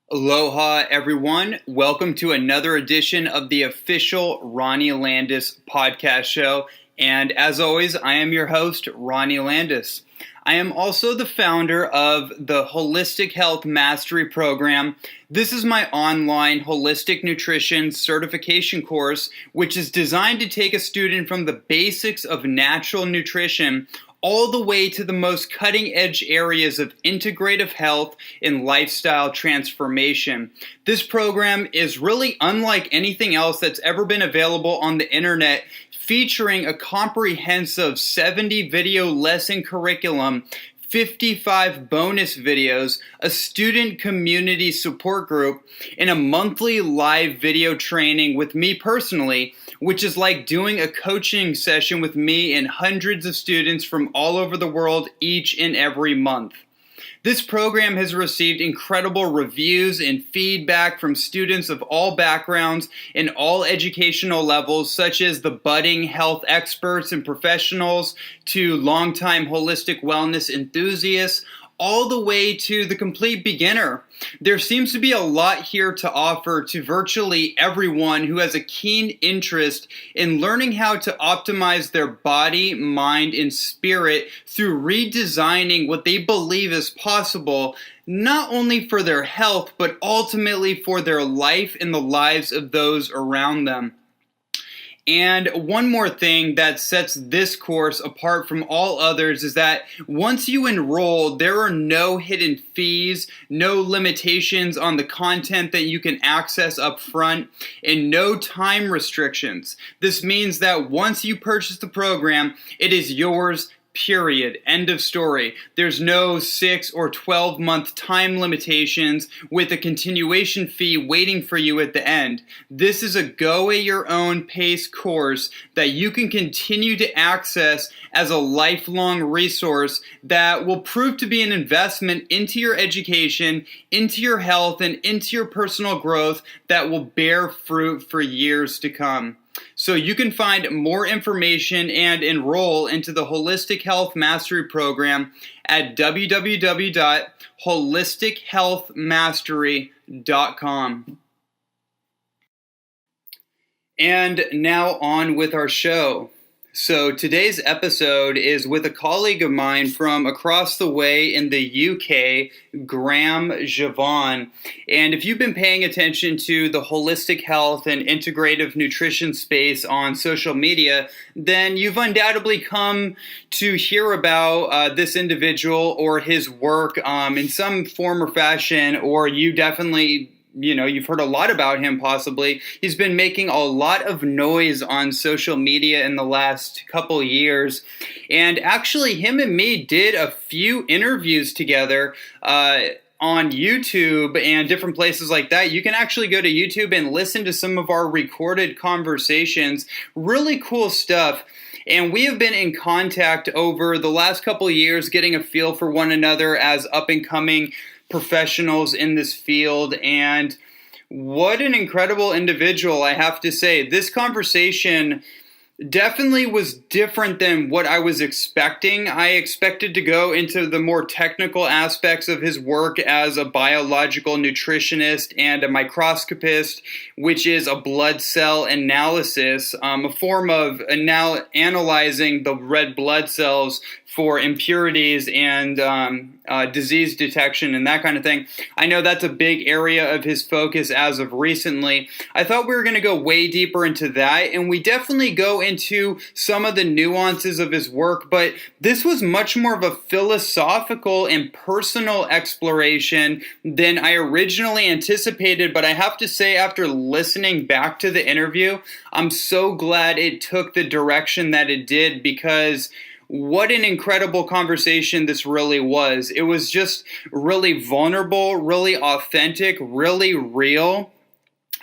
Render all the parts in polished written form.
Aloha, everyone. Welcome to another edition of the official Ronnie Landis podcast show. And as always, I am your host, Ronnie Landis. I am also the founder of the Holistic Health Mastery Program. This is my online holistic nutrition certification course, which is designed to take a student from the basics of natural nutrition all the way to the most cutting-edge areas of integrative health and lifestyle transformation. This program is really unlike anything else that's ever been available on the internet, featuring a comprehensive 70 video lesson curriculum, 55 bonus videos, a student community support group, and a monthly live video training with me personally, which is like doing a coaching session with me and hundreds of students from all over the world each and every month. This program has received incredible reviews and feedback from students of all backgrounds and all educational levels, such as the budding health experts and professionals to longtime holistic wellness enthusiasts, all the way to the complete beginner. There seems to be a lot here to offer to virtually everyone who has a keen interest in learning how to optimize their body, mind, and spirit through redesigning what they believe is possible, not only for their health, but ultimately for their life and the lives of those around them. And one more thing that sets this course apart from all others is that once you enroll, there are no hidden fees, no limitations on the content that you can access up front, and no time restrictions. This means that once you purchase the program, it is yours. Period. End of story. There's no 6 or 12-month time limitations with a continuation fee waiting for you at the end. This is a go-at-your-own pace course that you can continue to access as a lifelong resource that will prove to be an investment into your education, into your health, and into your personal growth that will bear fruit for years to come. So you can find more information and enroll into the Holistic Health Mastery Program at www.holistichealthmastery.com. And now on with our show. So today's episode is with a colleague of mine from across the way in the UK, Jevon. And if you've been paying attention to the holistic health and integrative nutrition space on social media, then you've undoubtedly come to hear about this individual or his work in some form or fashion, or you definitely you've heard a lot about him possibly. He's been making a lot of noise on social media in the last couple years. And actually, him and me did a few interviews together on YouTube and different places like that. You can actually go to YouTube and listen to some of our recorded conversations. Really cool stuff. And we have been in contact over the last couple of years, getting a feel for one another as up-and-coming professionals in this field. And what an incredible individual, I have to say. This conversation definitely was different than what I was expecting. I expected to go into the more technical aspects of his work as a biological nutritionist and a microscopist, which is a blood cell analysis, a form of analyzing the red blood cells for impurities and disease detection and that kind of thing. I know that's a big area of his focus as of recently. I thought we were going to go way deeper into that, and we definitely go into some of the nuances of his work, but this was much more of a philosophical and personal exploration than I originally anticipated. But I have to say, after listening back to the interview, I'm so glad it took the direction that it did, because what an incredible conversation this really was. It was just really vulnerable, really authentic, really real.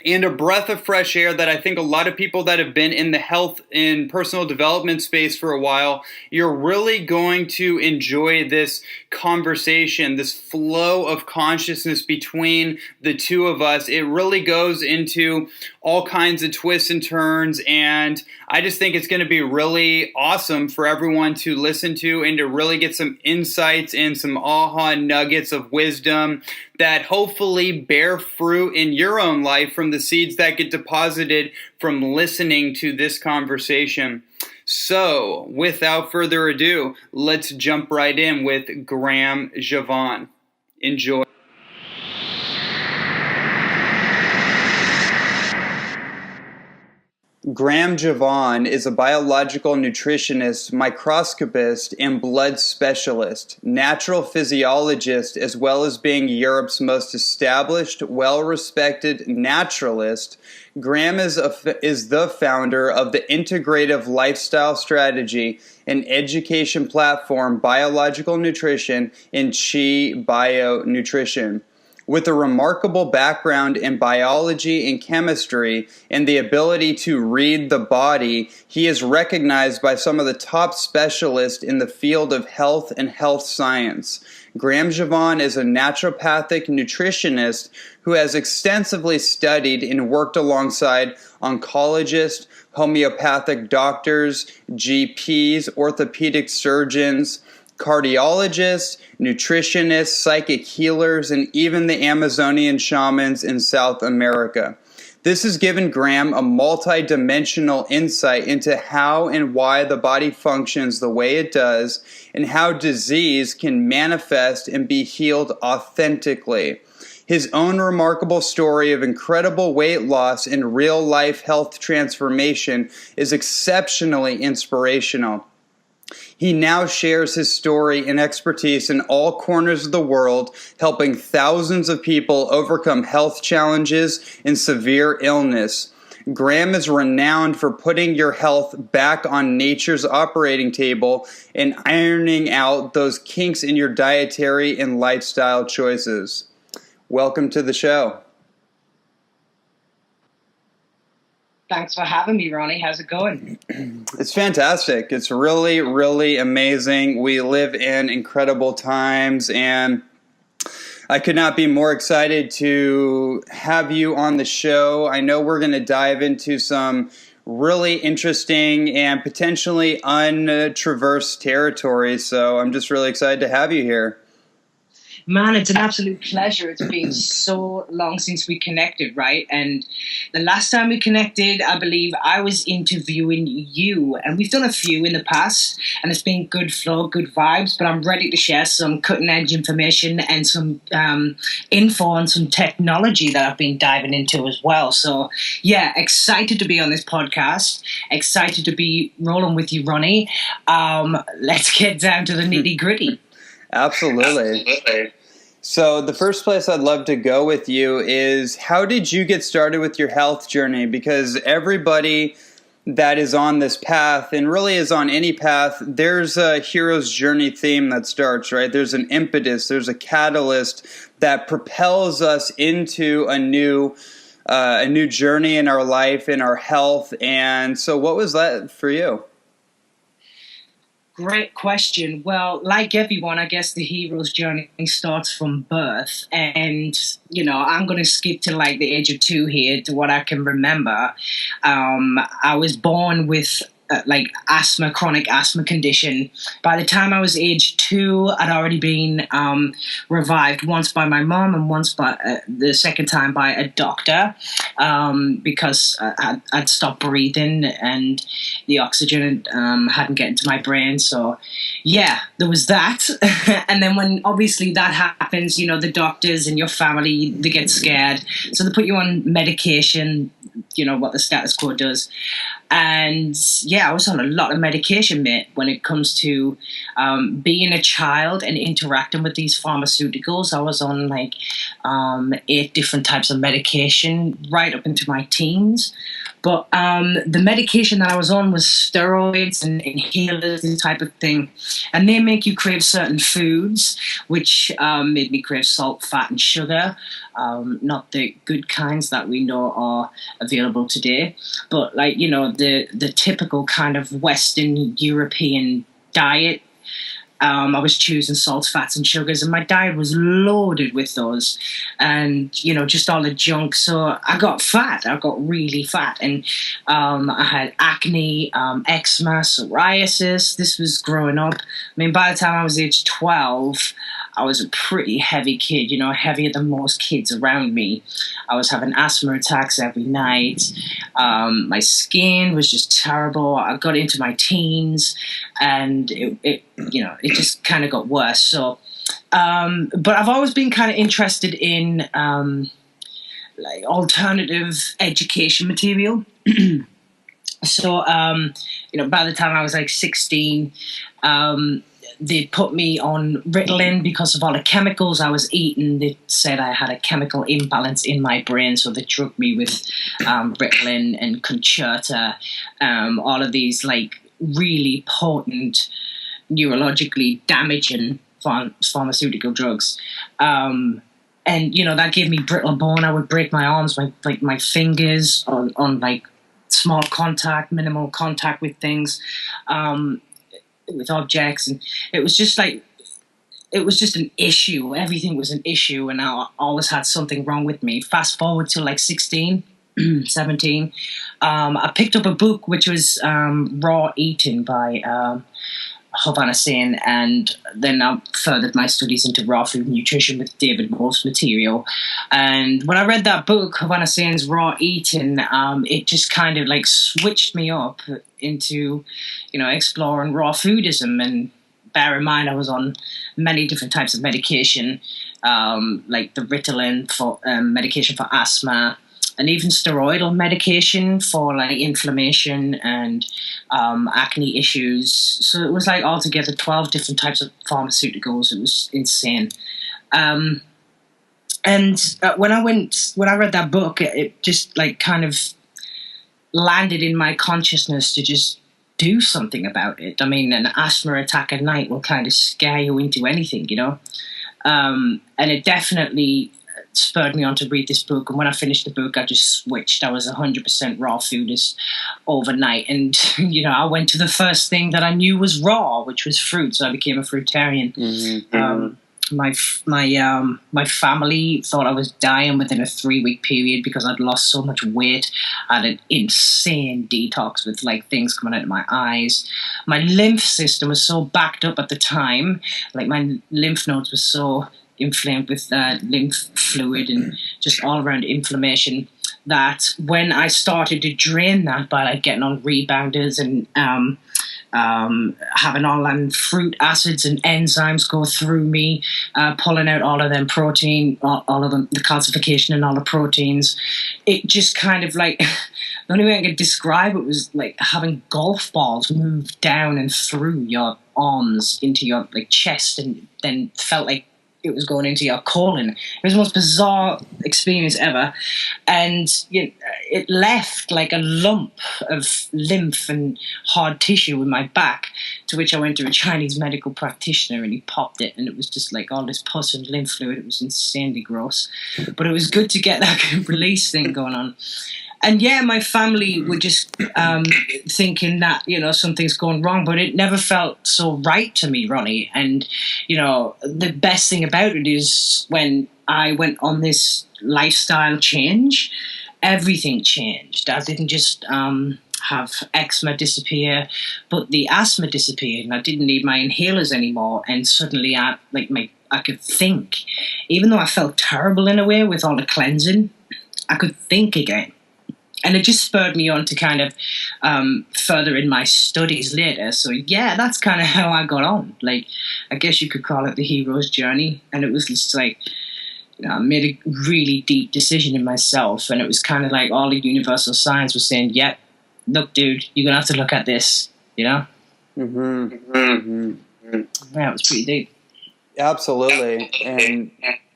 and a breath of fresh air that I think a lot of people that have been in the health and personal development space for a while, you're really going to enjoy this conversation, this flow of consciousness between the two of us. It really goes into all kinds of twists and turns, and I just think it's going to be really awesome for everyone to listen to and to really get some insights and some aha nuggets of wisdom that hopefully bear fruit in your own life from the seeds that get deposited from listening to this conversation. So, without further ado, let's jump right in with Graham Jevon. Enjoy. Graham Jevon is a biological nutritionist, microscopist, and blood specialist, natural physiologist, as well as being Europe's most established, well-respected naturalist. Graham is the founder of the integrative lifestyle strategy and education platform Biological Nutrition and Chi Bio Nutrition. With a remarkable background in biology and chemistry and the ability to read the body, he is recognized by some of the top specialists in the field of health and health science. Graham Jevon is a naturopathic nutritionist who has extensively studied and worked alongside oncologists, homeopathic doctors, GPs, orthopedic surgeons, cardiologists, nutritionists, psychic healers, and even the Amazonian shamans in South America. This has given Graham a multi-dimensional insight into how and why the body functions the way it does and how disease can manifest and be healed authentically. His own remarkable story of incredible weight loss and real-life health transformation is exceptionally inspirational. He now shares his story and expertise in all corners of the world, helping thousands of people overcome health challenges and severe illness. Graham is renowned for putting your health back on nature's operating table and ironing out those kinks in your dietary and lifestyle choices. Welcome to the show. Thanks for having me, Ronnie. How's it going? It's fantastic. It's really, really amazing. We live in incredible times, and I could not be more excited to have you on the show. I know we're going to dive into some really interesting and potentially untraversed territory, so I'm just really excited to have you here. Man, it's an absolute pleasure. It's been so long since we connected, right? And the last time we connected, I believe I was interviewing you. And we've done a few in the past, and it's been good flow, good vibes. But I'm ready to share some cutting-edge information and some info on some technology that I've been diving into as well. So, yeah, excited to be on this podcast. Excited to be rolling with you, Ronnie. Let's get down to the nitty-gritty. Absolutely. So the first place I'd love to go with you is, how did you get started with your health journey? Because everybody that is on this path, and really is on any path, there's a hero's journey theme that starts, right? There's an impetus, there's a catalyst that propels us into a new journey in our life, in our health. And so what was that for you? Great question. Well, like everyone, I guess the hero's journey starts from birth. And, I'm going to skip to like the age of 2 here to what I can remember. I was born with asthma, chronic asthma condition. By the time I was age 2, I'd already been revived once by my mom and once by the second time by a doctor because I'd stopped breathing and the oxygen hadn't gotten to my brain. So yeah, there was that. And then when obviously that happens, the doctors and your family, they get scared. So they put you on medication, what the status quo does. And yeah, I was on a lot of medication, mate, when it comes to being a child and interacting with these pharmaceuticals. I was on 8 different types of medication right up into my teens. But the medication that I was on was steroids and inhalers, this type of thing. And they make you crave certain foods, which made me crave salt, fat, and sugar. Not the good kinds that we know are available today, but like, you know, the typical kind of Western European diet. I was choosing salts, fats, and sugars, and my diet was loaded with those, and you know, just all the junk. So I got fat. I got really fat, and I had acne, eczema, psoriasis. This was growing up. I mean, by the time I was age 12, I was a pretty heavy kid. You know, heavier than most kids around me. I was having asthma attacks every night. My skin was just terrible. I got into my teens, and it just kind of got worse. So, but I've always been kind of interested in like alternative education material. So, you know, by the time I was like 16, they put me on Ritalin because of all the chemicals I was eating. They said I had a chemical imbalance in my brain, so they drugged me with Ritalin and Concerta, all of these like really potent, neurologically damaging pharmaceutical drugs. And, you know, that gave me brittle bone. I would break my arms, my fingers on like small contact, minimal contact with things, with objects. And it was just like, it was just an issue. Everything was an issue, and I always had something wrong with me. Fast forward to like 16, 17. I picked up a book which was Raw Eating by Havana Sane, and then I furthered my studies into raw food nutrition with David Wolf's material. And when I read that book, Havana Sane's Raw Eating, it just kind of like switched me up into, you know, exploring raw foodism. And bear in mind, I was on many different types of medication, like the Ritalin for medication for asthma, and even steroidal medication for like inflammation and acne issues. So it was like altogether 12 different types of pharmaceuticals. It was insane. And when I read that book, it just like kind of landed in my consciousness to just do something about it. I mean, an asthma attack at night will kind of scare you into anything, you know? And it definitely spurred me on to read this book. And when I finished the book, I just switched. I was 100% raw foodist overnight. And, you know, I went to the first thing that I knew was raw, which was fruit. So I became a fruitarian. Mm-hmm. My family thought I was dying within a 3-week period because I'd lost so much weight. I had an insane detox with like things coming out of my eyes. My lymph system was so backed up at the time. Like my lymph nodes were so inflamed with lymph fluid and just all around inflammation, that when I started to drain that by like getting on rebounders and having all them fruit acids and enzymes go through me, pulling out all of them protein, all of them, the calcification and all the proteins, it just kind of like, the only way I could describe it was like having golf balls move down and through your arms into your like chest, and then felt like it was going into your colon. It was the most bizarre experience ever. And you know, it left like a lump of lymph and hard tissue in my back, to which I went to a Chinese medical practitioner and he popped it, and it was just like all this pus and lymph fluid. It was insanely gross. But it was good to get that release thing going on. And yeah, my family were just thinking that, you know, something's going wrong, but it never felt so right to me, Ronnie. And, you know, the best thing about it is when I went on this lifestyle change, everything changed. I didn't just have eczema disappear, but the asthma disappeared, and I didn't need my inhalers anymore. And suddenly I could think. Even though I felt terrible in a way with all the cleansing, I could think again. And it just spurred me on to kind of further in my studies later. So yeah, that's kind of how I got on. Like, I guess you could call it the hero's journey. And it was just like, you know, I made a really deep decision in myself. And it was kind of like all the universal signs were saying, yeah, look, dude, you're going to have to look at this, you know? Mm-hmm. Mm-hmm. Yeah, it was pretty deep. Absolutely. And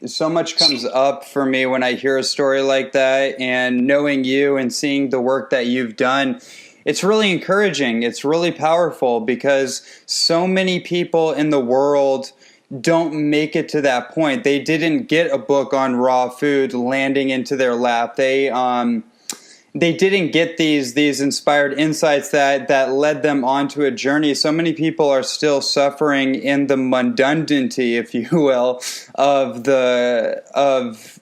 So much comes up for me when I hear a story like that, and knowing you and seeing the work that you've done, it's really encouraging. It's really powerful because so many people in the world don't make it to that point. They didn't get a book on raw food landing into their lap. They didn't get these inspired insights that led them onto a journey. So many people are still suffering in the mundanity, if you will, of the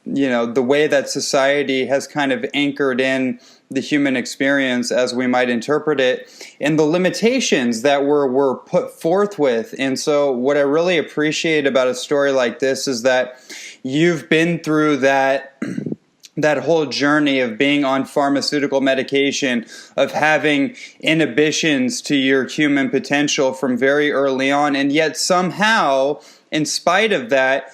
way that society has kind of anchored in the human experience as we might interpret it, and the limitations that were put forth with. And so what I really appreciate about a story like this is that you've been through that whole journey of being on pharmaceutical medication, of having inhibitions to your human potential from very early on, and yet somehow, in spite of that,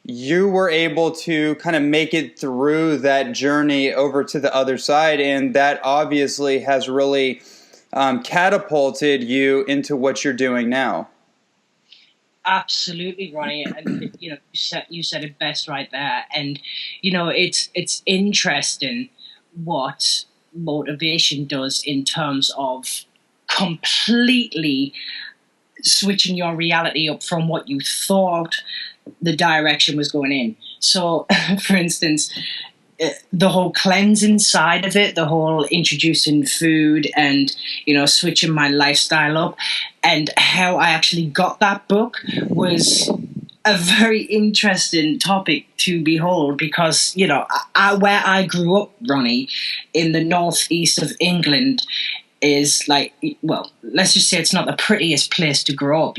you were able to kind of make it through that journey over to the other side, and that obviously has really catapulted you into what you're doing now. Absolutely, Ronnie, and you said it best right there. And it's interesting what motivation does in terms of completely switching your reality up from what you thought the direction was going in. So, for instance, the whole cleansing side of it, the whole introducing food and, switching my lifestyle up, and how I actually got that book was a very interesting topic to behold because, where I grew up, Ronnie, in the northeast of England is like, well, let's just say it's not the prettiest place to grow up,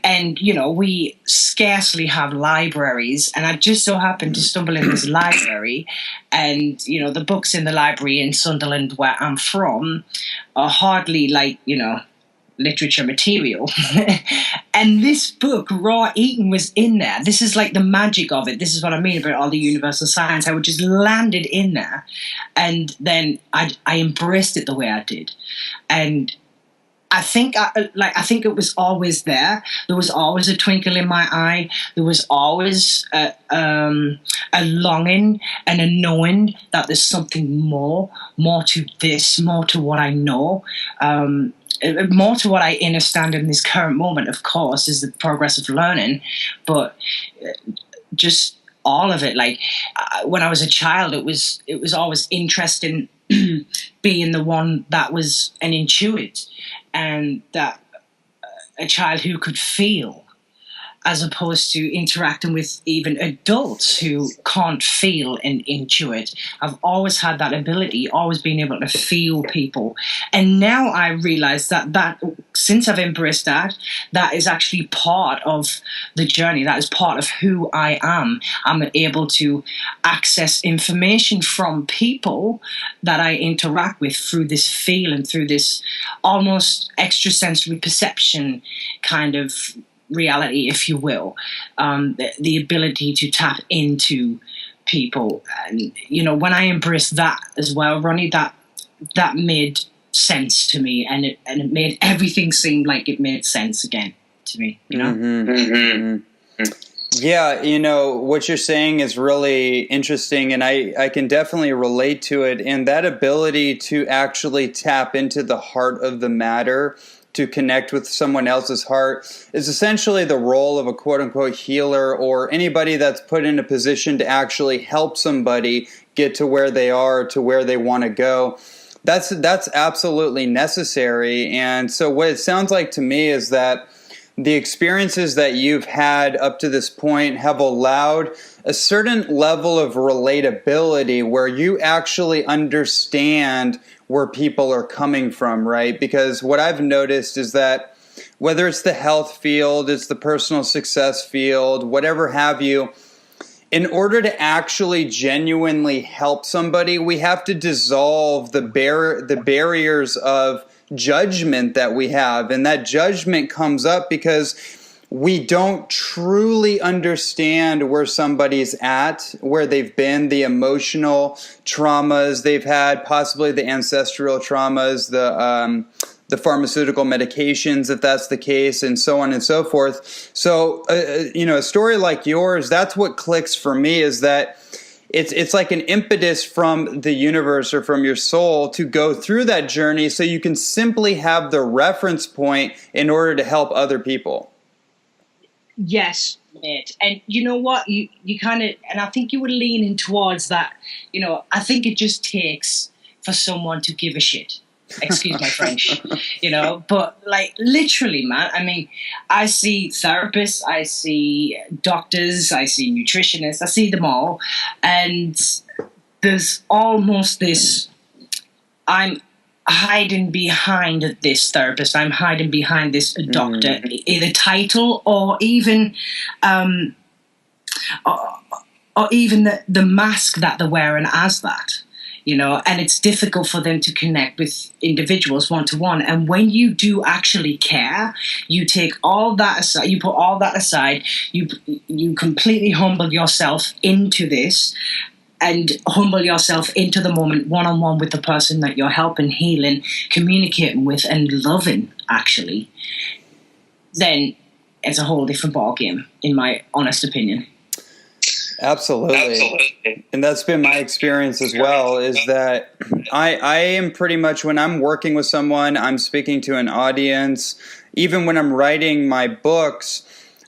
And, we scarcely have libraries. And I just so happened to stumble in this library. And, the books in the library in Sunderland, where I'm from, are hardly literature material. And this book, Raw Eating, was in there. This is like the magic of it. This is what I mean about all the universal science. How it just landed in there. And then I embraced it the way I did. And I think it was always there. There was always a twinkle in my eye. There was always a longing and a knowing that there's something more to this, more to what I know, more to what I understand in this current moment. Of course, is the progress of learning, but just all of it. Like when I was a child, it was always interesting being the one that was an intuit. And that a child who could feel, as opposed to interacting with even adults who can't feel and intuit. I've always had that ability, always been able to feel people. And now I realize that since I've embraced that is actually part of the journey. That is part of who I am. I'm able to access information from people that I interact with through this feeling, through this almost extrasensory perception kind of reality, if you will, the ability to tap into people. And, when I embraced that as well, Ronnie, that made sense to me, and it made everything seem like it made sense again to me, Mm-hmm. Mm-hmm. Yeah, what you're saying is really interesting, and I can definitely relate to it. And that ability to actually tap into the heart of the matter, to connect with someone else's heart, is essentially the role of a quote-unquote healer, or anybody that's put in a position to actually help somebody get to where they are, to where they want to go. That's absolutely necessary. And so what it sounds like to me is that the experiences that you've had up to this point have allowed a certain level of relatability where you actually understand where people are coming from, right? Because what I've noticed is that whether it's the health field, it's the personal success field, whatever have you, in order to actually genuinely help somebody, we have to dissolve the barriers of judgment that we have. And that judgment comes up because we don't truly understand where somebody's at, where they've been, the emotional traumas they've had, possibly the ancestral traumas, the pharmaceutical medications, if that's the case, and so on and so forth. So, a story like yours, that's what clicks for me, is that it's like an impetus from the universe or from your soul to go through that journey so you can simply have the reference point in order to help other people. Yes, mate. And you know what? You kind of, and I think you were leaning towards that. I think it just takes for someone to give a shit. Excuse my French, but like literally, man. I mean, I see therapists, I see doctors, I see nutritionists, I see them all. And there's almost this, I'm hiding behind this therapist, I'm hiding behind this doctor, either title or even, or even the mask that they're wearing as that. And it's difficult for them to connect with individuals one-to-one. And when you do actually care, you take all that aside, you put all that aside, you completely humble yourself into this and humble yourself into the moment one-on-one with the person that you're helping, healing, communicating with, and loving, actually, then it's a whole different ballgame, in my honest opinion. Absolutely. And that's been my experience as well, is that I am pretty much, when I'm working with someone, I'm speaking to an audience, even when I'm writing my books,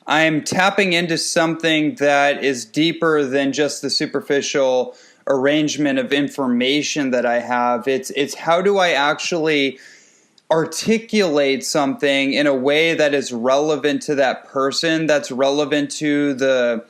I'm tapping into something that is deeper than just the superficial arrangement of information that I have. It's how do I actually articulate something in a way that is relevant to that person, that's relevant to the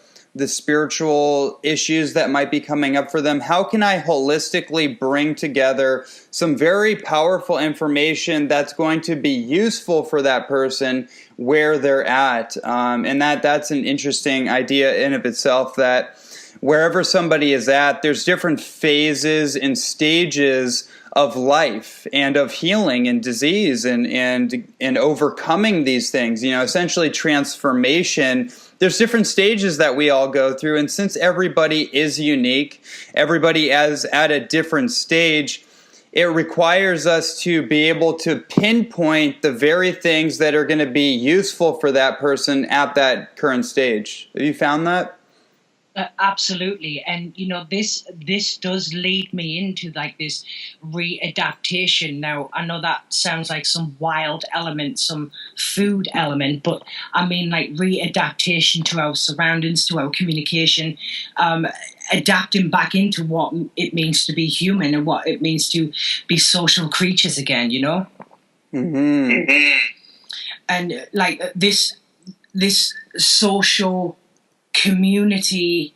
spiritual issues that might be coming up for them. How can I holistically bring together some very powerful information that's going to be useful for that person where they're at? And that's an interesting idea in of itself, that wherever somebody is at, there's different phases and stages of life and of healing and disease and overcoming these things. Essentially transformation. There's different stages that we all go through, and since everybody is unique, everybody is at a different stage, it requires us to be able to pinpoint the very things that are going to be useful for that person at that current stage. Have you found that? Absolutely. And, this does lead me into like this readaptation. Now, I know that sounds like some wild element, some food element, but I mean like readaptation to our surroundings, to our communication, adapting back into what it means to be human and what it means to be social creatures again, And like this social community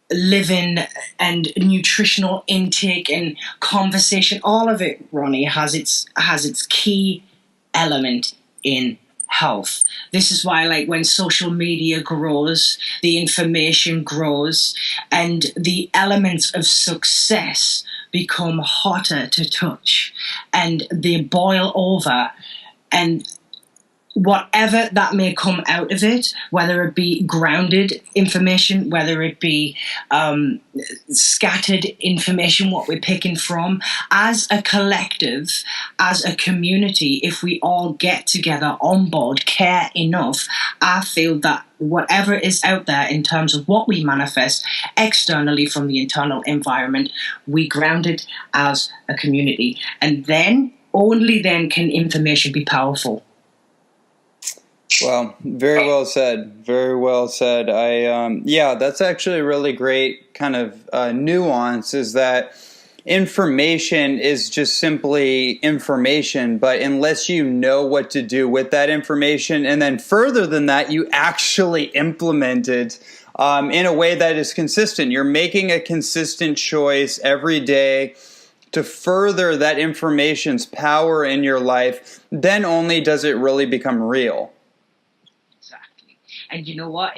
living and nutritional intake and conversation, all of it, Ronnie, has its key element in health. This is why, like, when social media grows, the information grows, and the elements of success become hotter to touch, and they boil over, and whatever that may come out of it, whether it be grounded information, whether it be scattered information, what we're picking from, as a collective, as a community, if we all get together on board, care enough, I feel that whatever is out there in terms of what we manifest externally from the internal environment, we ground it as a community. And then, only then can information be powerful. Well, very well said. Very well said. That's actually a really great kind of nuance, is that information is just simply information, but unless you know what to do with that information, and then further than that, you actually implement it in a way that is consistent. You're making a consistent choice every day to further that information's power in your life, then only does it really become real. And you know what?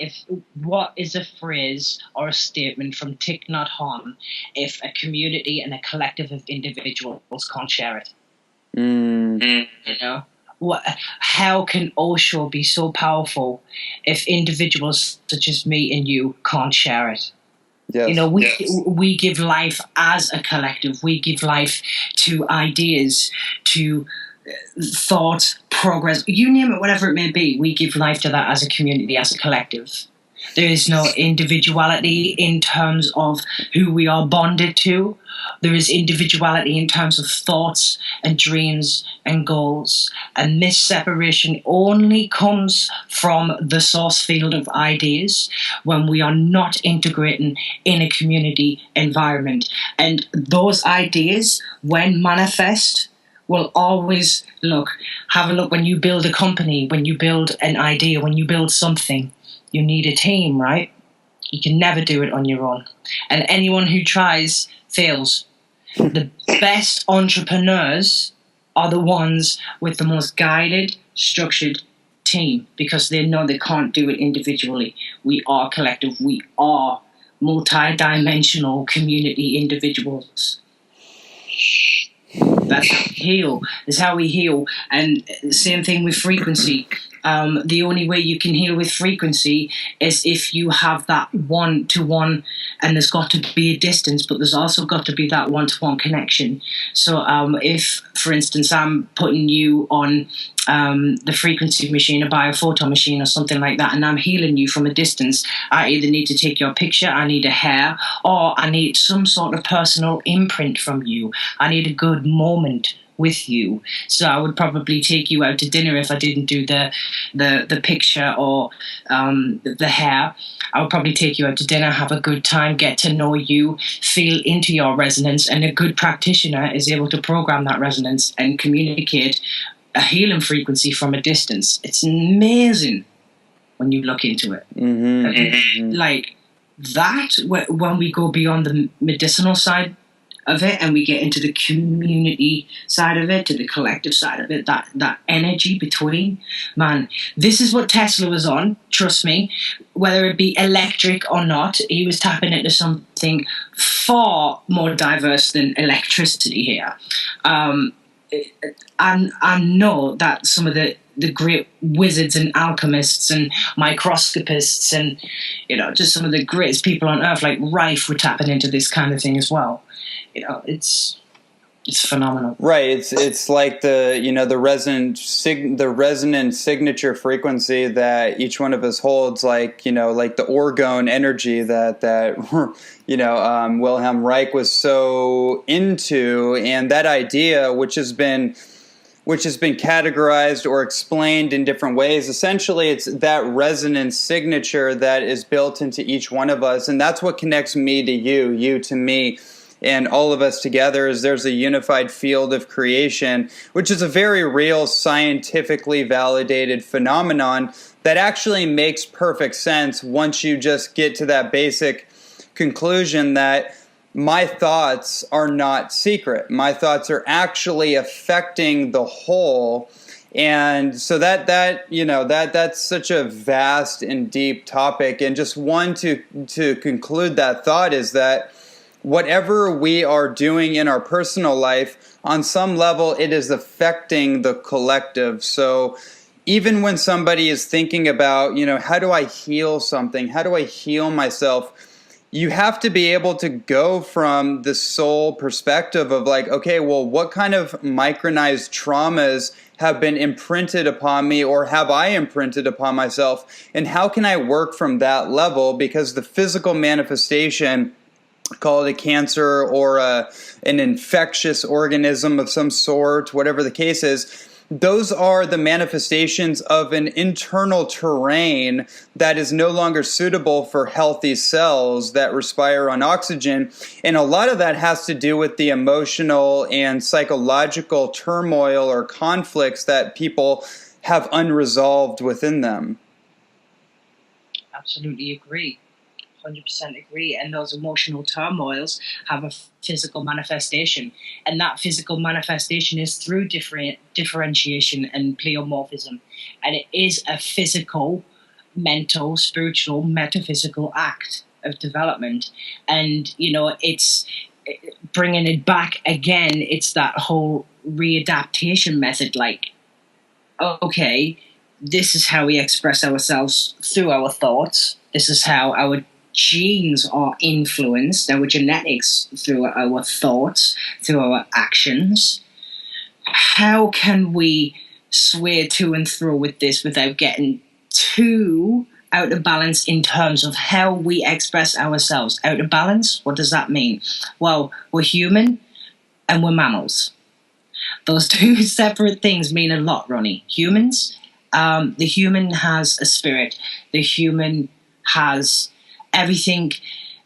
What is a phrase or a statement from Thich Nhat Hanh if a community and a collective of individuals can't share it? How can Osho be so powerful if individuals such as me and you can't share it? Yes. We give life as a collective. We give life to ideas, to thought, progress, you name it, whatever it may be, we give life to that as a community, as a collective. There is no individuality in terms of who we are bonded to. There is individuality in terms of thoughts and dreams and goals. And this separation only comes from the source field of ideas when we are not integrating in a community environment. And those ideas, when manifest, will always have a look when you build a company, when you build an idea, when you build something. You need a team, right? You can never do it on your own. And anyone who tries fails. The best entrepreneurs are the ones with the most guided, structured team because they know they can't do it individually. We are collective. We are multi-dimensional community individuals. That's how we heal. That's how we heal. And same thing with frequency. The only way you can heal with frequency is if you have that one-to-one, and there's got to be a distance, but there's also got to be that one-to-one connection. So if, for instance, I'm putting you on the frequency machine, a biophoton machine or something like that, and I'm healing you from a distance, I either need to take your picture, I need a hair, or I need some sort of personal imprint from you. I need a good moment with you. So I would probably take you out to dinner if I didn't do the picture or the hair. I would probably take you out to dinner, have a good time, get to know you, feel into your resonance, and a good practitioner is able to program that resonance and communicate a healing frequency from a distance. It's amazing when you look into it. Mm-hmm. Like that, when we go beyond the medicinal side of it and we get into the community side of it, to the collective side of it, that energy between, man, this is what Tesla was on, trust me. Whether it be electric or not, he was tapping into something far more diverse than electricity here. I know that some of the great wizards and alchemists and microscopists and, just some of the greatest people on earth, like Rife, were tapping into this kind of thing as well. It's phenomenal. Right. It's like the resonant signature frequency that each one of us holds, like the orgone energy that Wilhelm Reich was so into, and that idea, which has been categorized or explained in different ways. Essentially, it's that resonance signature that is built into each one of us, and that's what connects me to you, you to me, and all of us together. Is there's a unified field of creation, which is a very real, scientifically validated phenomenon that actually makes perfect sense once you just get to that basic conclusion that my thoughts are not secret. My thoughts are actually affecting the whole. And so that's such a vast and deep topic. And just one to conclude that thought is that whatever we are doing in our personal life, on some level, it is affecting the collective. So even when somebody is thinking about, how do I heal something? How do I heal myself? You have to be able to go from the soul perspective of like, okay, well, what kind of micronized traumas have been imprinted upon me, or have I imprinted upon myself? And how can I work from that level? Because the physical manifestation, call it a cancer or an infectious organism of some sort, whatever the case is, those are the manifestations of an internal terrain that is no longer suitable for healthy cells that respire on oxygen. And a lot of that has to do with the emotional and psychological turmoil or conflicts that people have unresolved within them. Absolutely agree. 100% agree. And those emotional turmoils have a physical manifestation, and that physical manifestation is through differentiation and pleomorphism, and it is a physical, mental, spiritual, metaphysical act of development. And it's bringing it back again. It's that whole readaptation method, like, okay, this is how we express ourselves through our thoughts. This is how our genes are influenced, our genetics, through our thoughts, through our actions. how can we sway to and fro with this without getting too out of balance in terms of how we express ourselves? Out of balance, what does that mean? Well, we're human and we're mammals. Those two separate things mean a lot, Ronnie. Humans, the human has a spirit. The human has everything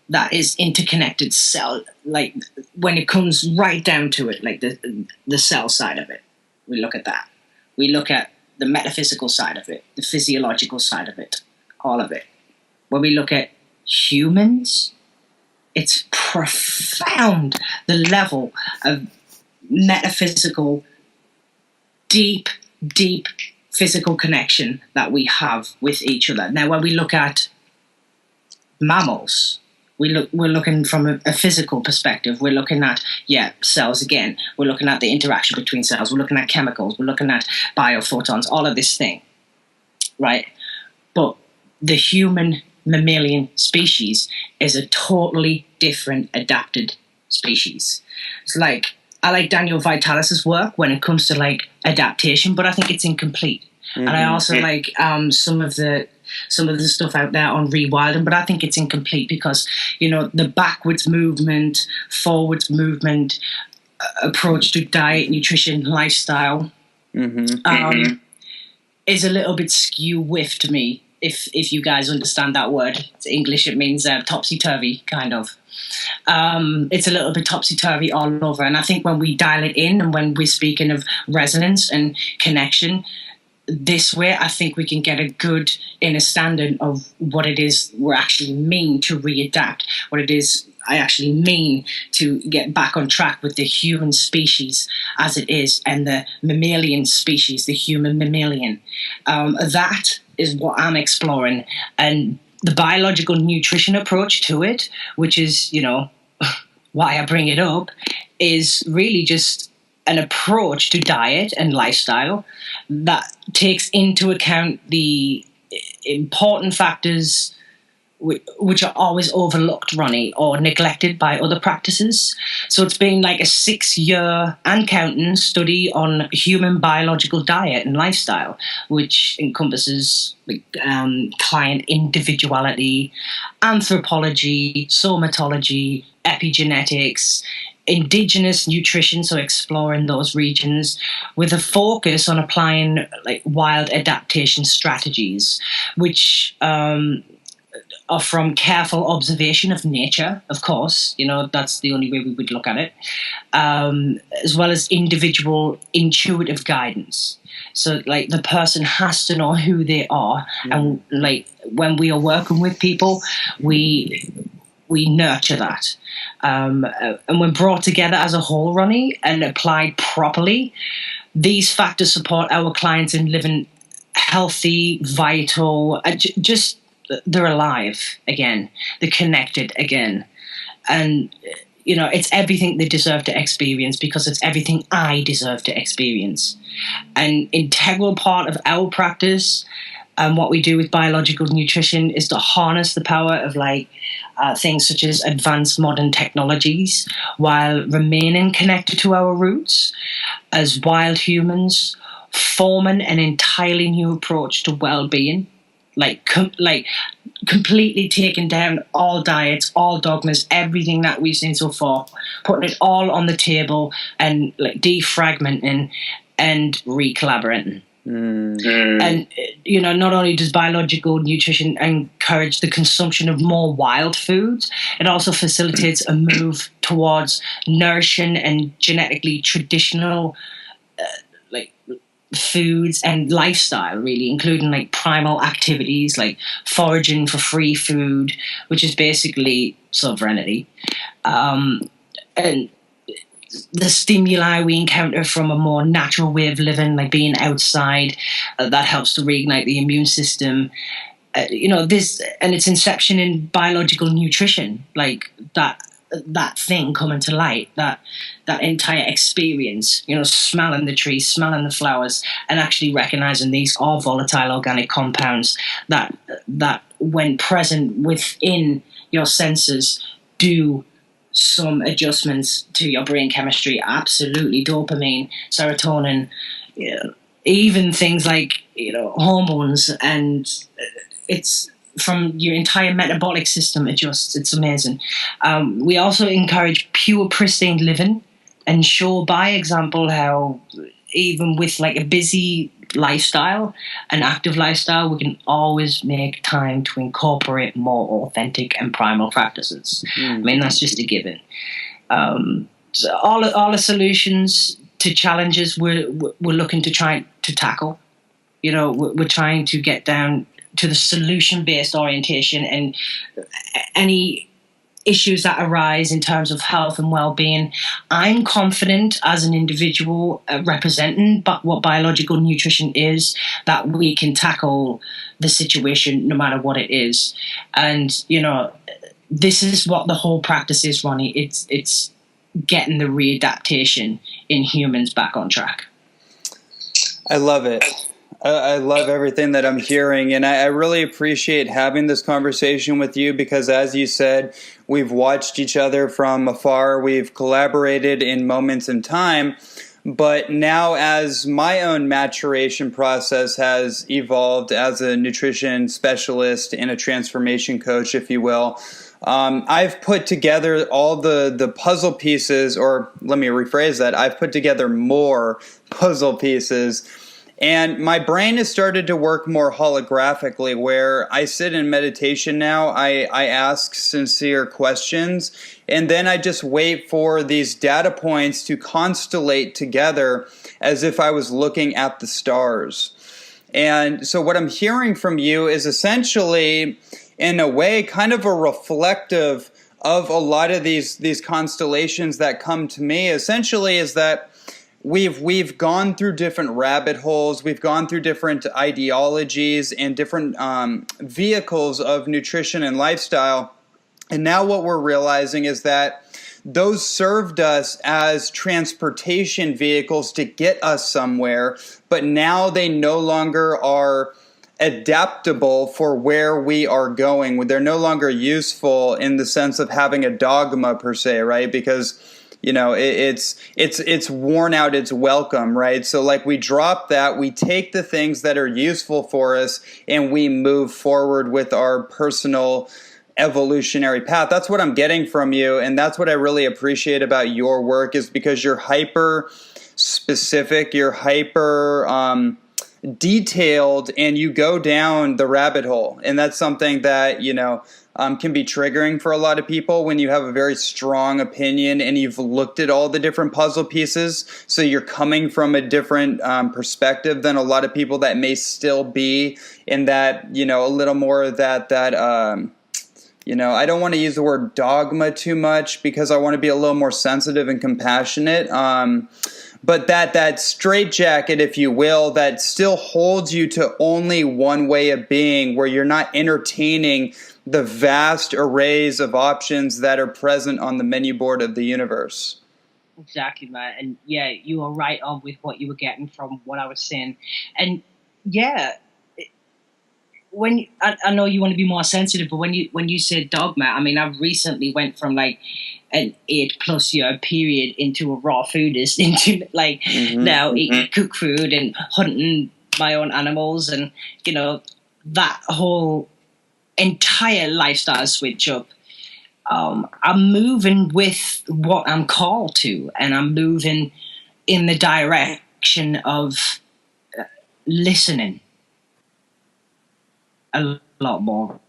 that is interconnected cell, like when it comes right down to it, like the cell side of it. We look at that. We look at the metaphysical side of it, the physiological side of it, all of it. When we look at humans, it's profound, the level of metaphysical, deep physical connection that we have with each other. Now, when we look at mammals, we're looking from a physical perspective. We're looking at, cells again. We're looking at the interaction between cells. We're looking at chemicals. We're looking at biophotons, all of this thing, right? But the human mammalian species is a totally different adapted species. It's like, I like Daniel Vitalis's work when it comes to like adaptation, but I think it's incomplete. Mm-hmm. And I also like some of the stuff out there on rewilding, but I think it's incomplete because, the backwards movement, forwards movement, approach to diet, nutrition, lifestyle is a little bit skew-whiff to me. If you guys understand that word, it's English, it means topsy-turvy, kind of. It's a little bit topsy-turvy all over. And I think when we dial it in and when we're speaking of resonance and connection, this way I think we can get a good understanding of what it is we actually mean to readapt, what it is I actually mean to get back on track with the human species as it is and the mammalian species, the human mammalian. That is what I'm exploring. And the biological nutrition approach to it, which is, why I bring it up, is really just an approach to diet and lifestyle that takes into account the important factors which are always overlooked, Ronnie, or neglected by other practices. So it's been like a 6-year and counting study on human biological diet and lifestyle, which encompasses client individuality, anthropology, somatology, epigenetics, indigenous nutrition, so exploring those regions with a focus on applying like wild adaptation strategies, which are from careful observation of nature, of course, that's the only way we would look at it, as well as individual intuitive guidance. So like the person has to know who they are. And like when we are working with people, we nurture that. And when brought together as a whole, Ronnie, and applied properly, these factors support our clients in living healthy, vital, just they're alive again, they're connected again. And, it's everything they deserve to experience because it's everything I deserve to experience. An integral part of our practice and what we do with biological nutrition is to harness the power of things such as advanced modern technologies while remaining connected to our roots as wild humans, forming an entirely new approach to well-being, completely taking down all diets, all dogmas, everything that we've seen so far, putting it all on the table and defragmenting and recollaborating. And, not only does biological nutrition encourage the consumption of more wild foods, it also facilitates a move towards nourishing and genetically traditional foods and lifestyle, really, including primal activities like foraging for free food, which is basically sovereignty, and the stimuli we encounter from a more natural way of living, like being outside, that helps to reignite the immune system. This and its inception in biological nutrition, that thing coming to light, that entire experience, smelling the trees, smelling the flowers, and actually recognizing these are volatile organic compounds that when present within your senses do some adjustments to your brain chemistry. Absolutely, dopamine, serotonin, even things like hormones, and it's from your entire metabolic system adjusts. It's amazing. We also encourage pure, pristine living, and show by example how even with like a busy lifestyle, an active lifestyle, we can always make time to incorporate more authentic and primal practices. I mean, that's just a given. So all the solutions to challenges we're looking to try to tackle. We're trying to get down to the solution-based orientation, and any issues that arise in terms of health and well-being, I'm confident as an individual representing what biological nutrition is, that we can tackle the situation no matter what it is. And this is what the whole practice is, Ronnie. It's getting the readaptation in humans back on track. I love it. I love everything that I'm hearing, and I really appreciate having this conversation with you because, as you said, we've watched each other from afar. We've collaborated in moments in time, but now as my own maturation process has evolved as a nutrition specialist and a transformation coach, if you will, I've put together all the puzzle pieces, or let me rephrase that, I've put together more puzzle pieces. And my brain has started to work more holographically, where I sit in meditation now, I ask sincere questions, and then I just wait for these data points to constellate together as if I was looking at the stars. And so what I'm hearing from you is essentially, in a way, kind of a reflective of a lot of these constellations that come to me. Essentially is that we've gone through different rabbit holes, we've gone through different ideologies and different vehicles of nutrition and lifestyle, and now what we're realizing is that those served us as transportation vehicles to get us somewhere, but now they no longer are adaptable for where we are going. They're no longer useful in the sense of having a dogma per se, right? Because it's worn out its welcome, right? So like we drop that, we take the things that are useful for us, and we move forward with our personal evolutionary path. That's what I'm getting from you, and that's what I really appreciate about your work, is because you're hyper specific, you're hyper detailed, and you go down the rabbit hole. And that's something that can be triggering for a lot of people when you have a very strong opinion and you've looked at all the different puzzle pieces. So you're coming from a different perspective than a lot of people that may still be in that, a little more of that I don't want to use the word dogma too much because I want to be a little more sensitive and compassionate. But that straitjacket, if you will, that still holds you to only one way of being, where you're not entertaining the vast arrays of options that are present on the menu board of the universe. Exactly, man. And yeah, you are right on with what you were getting from what I was saying. And yeah, when I know you want to be more sensitive, but when you said dogma, I mean, I recently went from like an 8+ year period into a raw foodist, into like now eating cooked food and hunting my own animals, and that whole entire lifestyle switch up. I'm moving with what I'm called to, and I'm moving in the direction of listening a lot more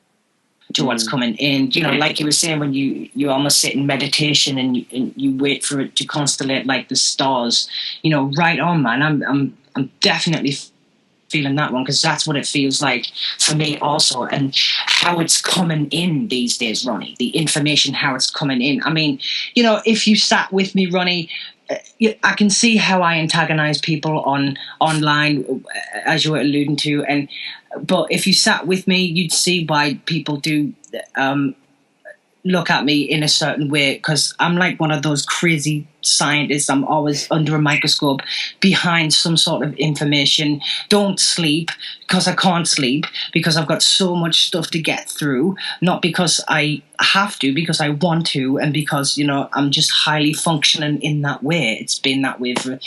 to what's coming in. Like you were saying, when you almost sit in meditation and you wait for it to constellate like the stars. Right on, man. I'm definitely feeling that one, because that's what it feels like for me also. And how it's coming in these days, Ronnie, the information, how it's coming in. I mean, if you sat with me, Ronnie, I can see how I antagonize people online, as you were alluding to, but if you sat with me, you'd see why people do look at me in a certain way, because I'm like one of those crazy scientists. I'm always under a microscope behind some sort of information. Don't sleep because I can't sleep, because I've got so much stuff to get through, not because I have to, because I want to, and because, I'm just highly functioning in that way. It's been that way for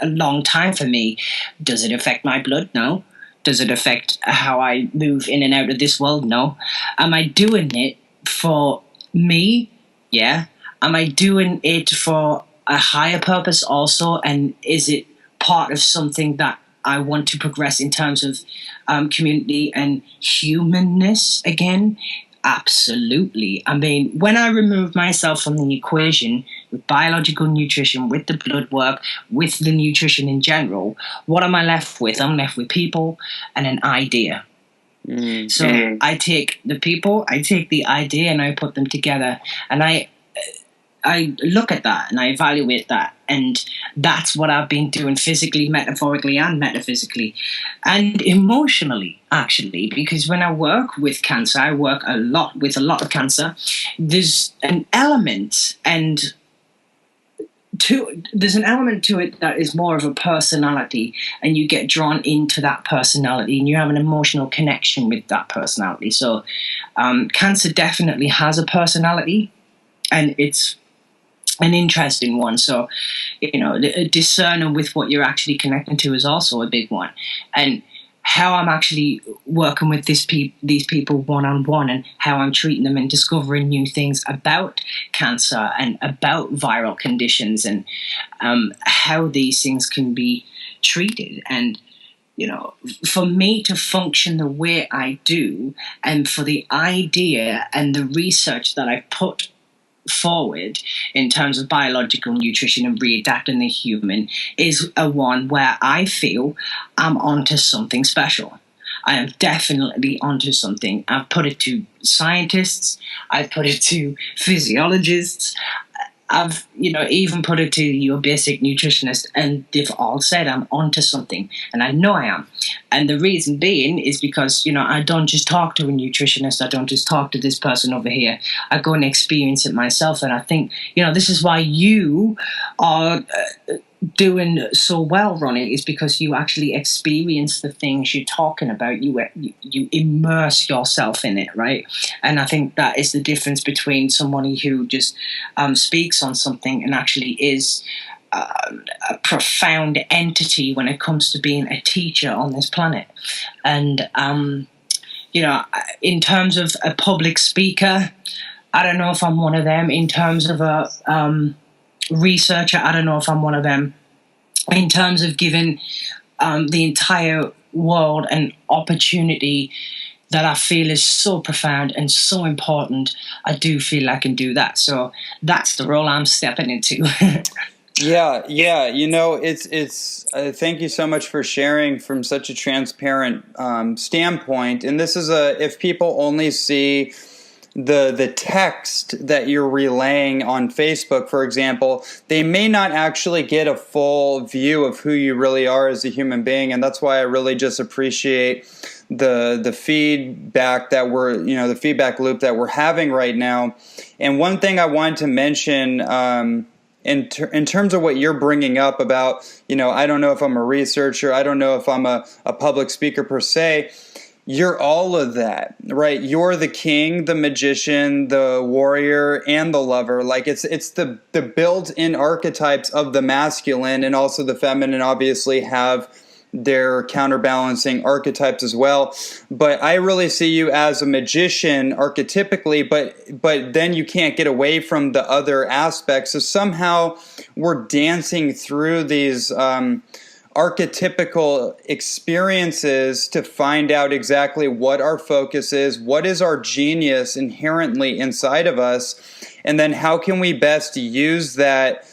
a long time for me. Does it affect my blood? No. Does it affect how I move in and out of this world? No. Am I doing it for me? Yeah. Am I doing it for a higher purpose also? And is it part of something that I want to progress in terms of community and humanness again? Absolutely. I mean, when I remove myself from the equation with biological nutrition, with the blood work, with the nutrition in general, what am I left with? I'm left with people and an idea. So I take the people, I take the idea, and I put them together, and I look at that and I evaluate that, and that's what I've been doing physically, metaphorically, and metaphysically, and emotionally, actually, because when I work with cancer, I work a lot with a lot of cancer. There's an element to it that is more of a personality, and you get drawn into that personality, and you have an emotional connection with that personality. So cancer definitely has a personality, and it's an interesting one. So, discerning with what you're actually connecting to is also a big one. And how I'm actually working with these people one-on-one, and how I'm treating them, and discovering new things about cancer and about viral conditions, and how these things can be treated. And, for me to function the way I do, and for the idea and the research that I put forward in terms of biological nutrition and readapting the human, is a one where I feel I'm onto something special. I am definitely onto something. I've put it to scientists, I've put it to physiologists, I've, even put it to your basic nutritionist, and they've all said I'm onto something, and I know I am. And the reason being is because, I don't just talk to a nutritionist, I don't just talk to this person over here. I go and experience it myself, and I think, this is why you are doing so well, Ronnie, is because you actually experience the things you're talking about. You immerse yourself in it, right? And I think that is the difference between somebody who just speaks on something and actually is a profound entity when it comes to being a teacher on this planet. And in terms of a public speaker, I don't know if I'm one of them. In terms of a researcher, I don't know if I'm one of them. In terms of giving the entire world an opportunity that I feel is so profound and so important, I do feel I can do that. So that's the role I'm stepping into. Yeah. It's thank you so much for sharing from such a transparent standpoint. And this is if people only see the text that you're relaying on Facebook, for example, they may not actually get a full view of who you really are as a human being. And that's why I really just appreciate the feedback that the feedback loop that we're having right now. And one thing I wanted to mention, in terms of what you're bringing up about, I don't know if I'm a researcher, I don't know if I'm a public speaker per se. You're all of that, right? You're the king, the magician, the warrior, and the lover. Like it's the built-in archetypes of the masculine, and also the feminine obviously have their counterbalancing archetypes as well. But I really see you as a magician archetypically, but then you can't get away from the other aspects. So somehow we're dancing through these archetypical experiences to find out exactly what our focus is, what is our genius inherently inside of us, and then how can we best use that,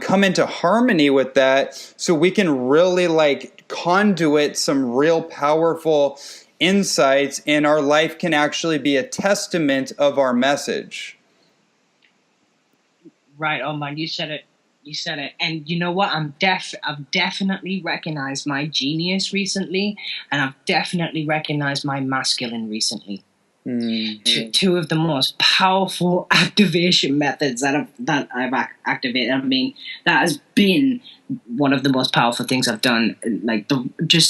come into harmony with that, so we can really conduit some real powerful insights, and our life can actually be a testament of our message. Right, oh man, you said it. You said it. And you know what? I've definitely recognized my genius recently, and I've definitely recognized my masculine recently. Two of the most powerful activation methods that I've activated. I mean, that has been one of the most powerful things I've done. Like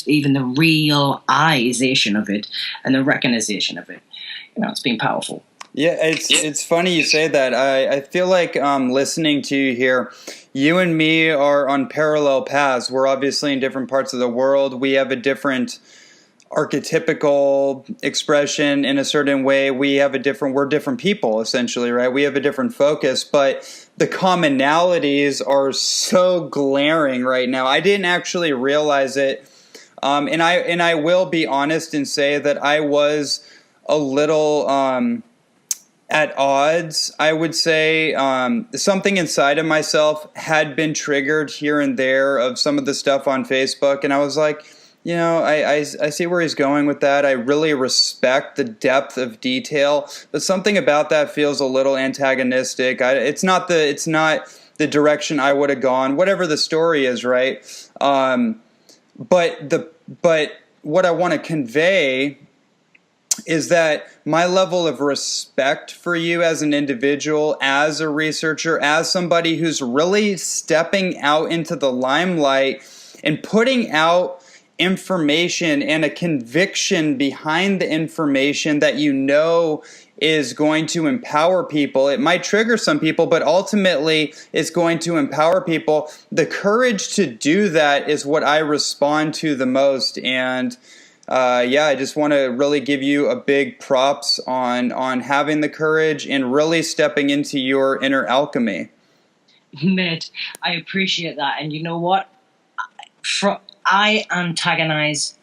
even the realization of it and the recognition of it. It's been powerful. Yeah, it's funny you say that. I feel like listening to you here, you and me are on parallel paths. We're obviously in different parts of the world. We have a different archetypical expression in a certain way. We're different people, essentially, right? We have a different focus, but the commonalities are so glaring right now. I didn't actually realize it. And I will be honest and say that I was a little at odds. I would say something inside of myself had been triggered here and there of some of the stuff on Facebook, and I was like, I see where he's going with that. I really respect the depth of detail, but something about that feels a little antagonistic. It's not the direction I would have gone, whatever the story is, right? But what I want to convey is that my level of respect for you as an individual, as a researcher, as somebody who's really stepping out into the limelight and putting out information and a conviction behind the information that is going to empower people. It might trigger some people, but ultimately it's going to empower people. The courage to do that is what I respond to the most. And I just want to really give you a big props on having the courage and really stepping into your inner alchemy. Mitt, I appreciate that. And you know what? I antagonize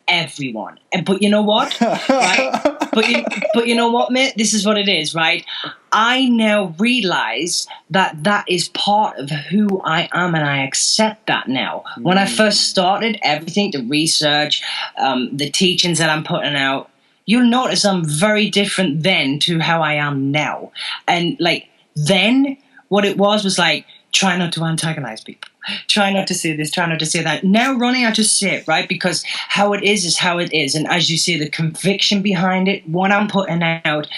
everyone. But you know what? Right? But you know what, Mitt? This is what it is, right? I now realize that is part of who I am, and I accept that now. When I first started everything, the research, the teachings that I'm putting out, you'll notice I'm very different then to how I am now. And then what it was like, try not to antagonize people. Try not to say this, try not to say that. Now, Ronnie, I just say it, right? Because how it is how it is. And as you say, the conviction behind it, what I'm putting out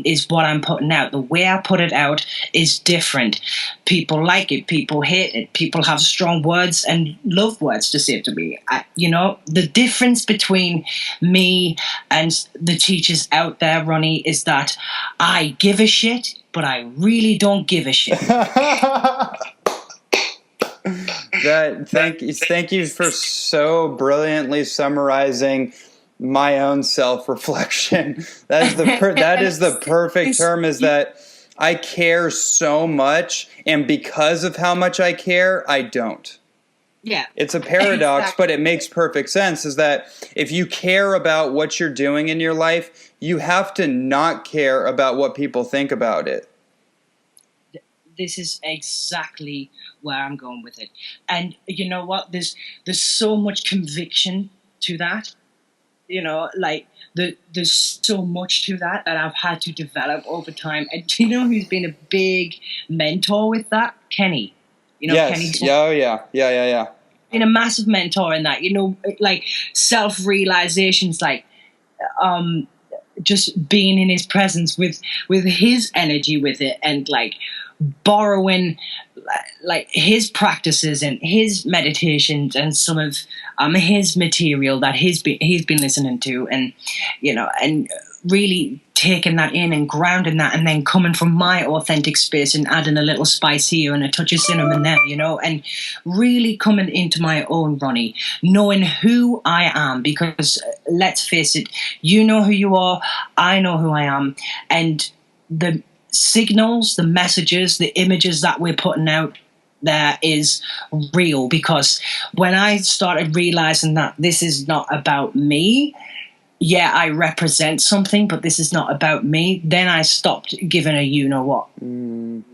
is what I'm putting out. The way I put it out is different. People like it. People hate it. People have strong words and love words to say to me. The difference between me and the teachers out there, Ronnie, is that I give a shit, but I really don't give a shit. Thank you for so brilliantly summarizing my own self-reflection. That is the perfect term, is that I care so much, and because of how much I care, I don't. Yeah. It's a paradox, exactly. But it makes perfect sense, is that if you care about what you're doing in your life, you have to not care about what people think about it. This is exactly where I'm going with it. And you know what? There's so much conviction to that. There's so much to that I've had to develop over time. And do you know who's been a big mentor with that? Kenny. Yes. Kenny. Oh, yeah. Been a massive mentor in that. Self-realizations, just being in his presence with his energy with it, and borrowing his practices and his meditations and some of his material that he's been listening to, and and really taking that in and grounding that, and then coming from my authentic space and adding a little spice here and a touch of cinnamon there, and really coming into my own, Ronnie, knowing who I am, because let's face it, you know who you are, I know who I am, and the signals, the messages, the images that we're putting out there is real. Because when I started realizing that this is not about me, I represent something, but this is not about me, then I stopped giving a you-know-what. I'm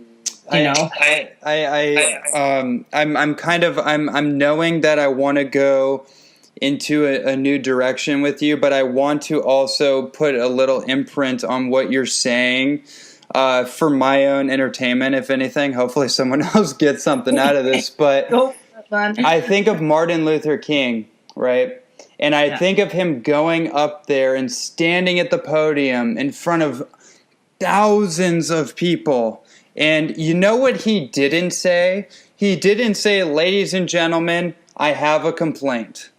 knowing that I want to go into a new direction with you, but I want to also put a little imprint on what you're saying, for my own entertainment, if anything. Hopefully someone else gets something out of this. But I think of Martin Luther King, right? And I think of him going up there and standing at the podium in front of thousands of people. And you know what he didn't say? He didn't say, ladies and gentlemen, I have a complaint.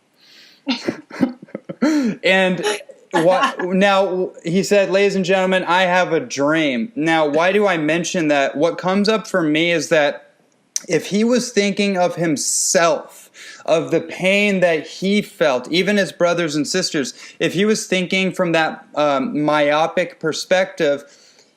And now he said, ladies and gentlemen, I have a dream. Now, why do I mention that? What comes up for me is that if he was thinking of himself, of the pain that he felt, even his brothers and sisters, if he was thinking from that myopic perspective,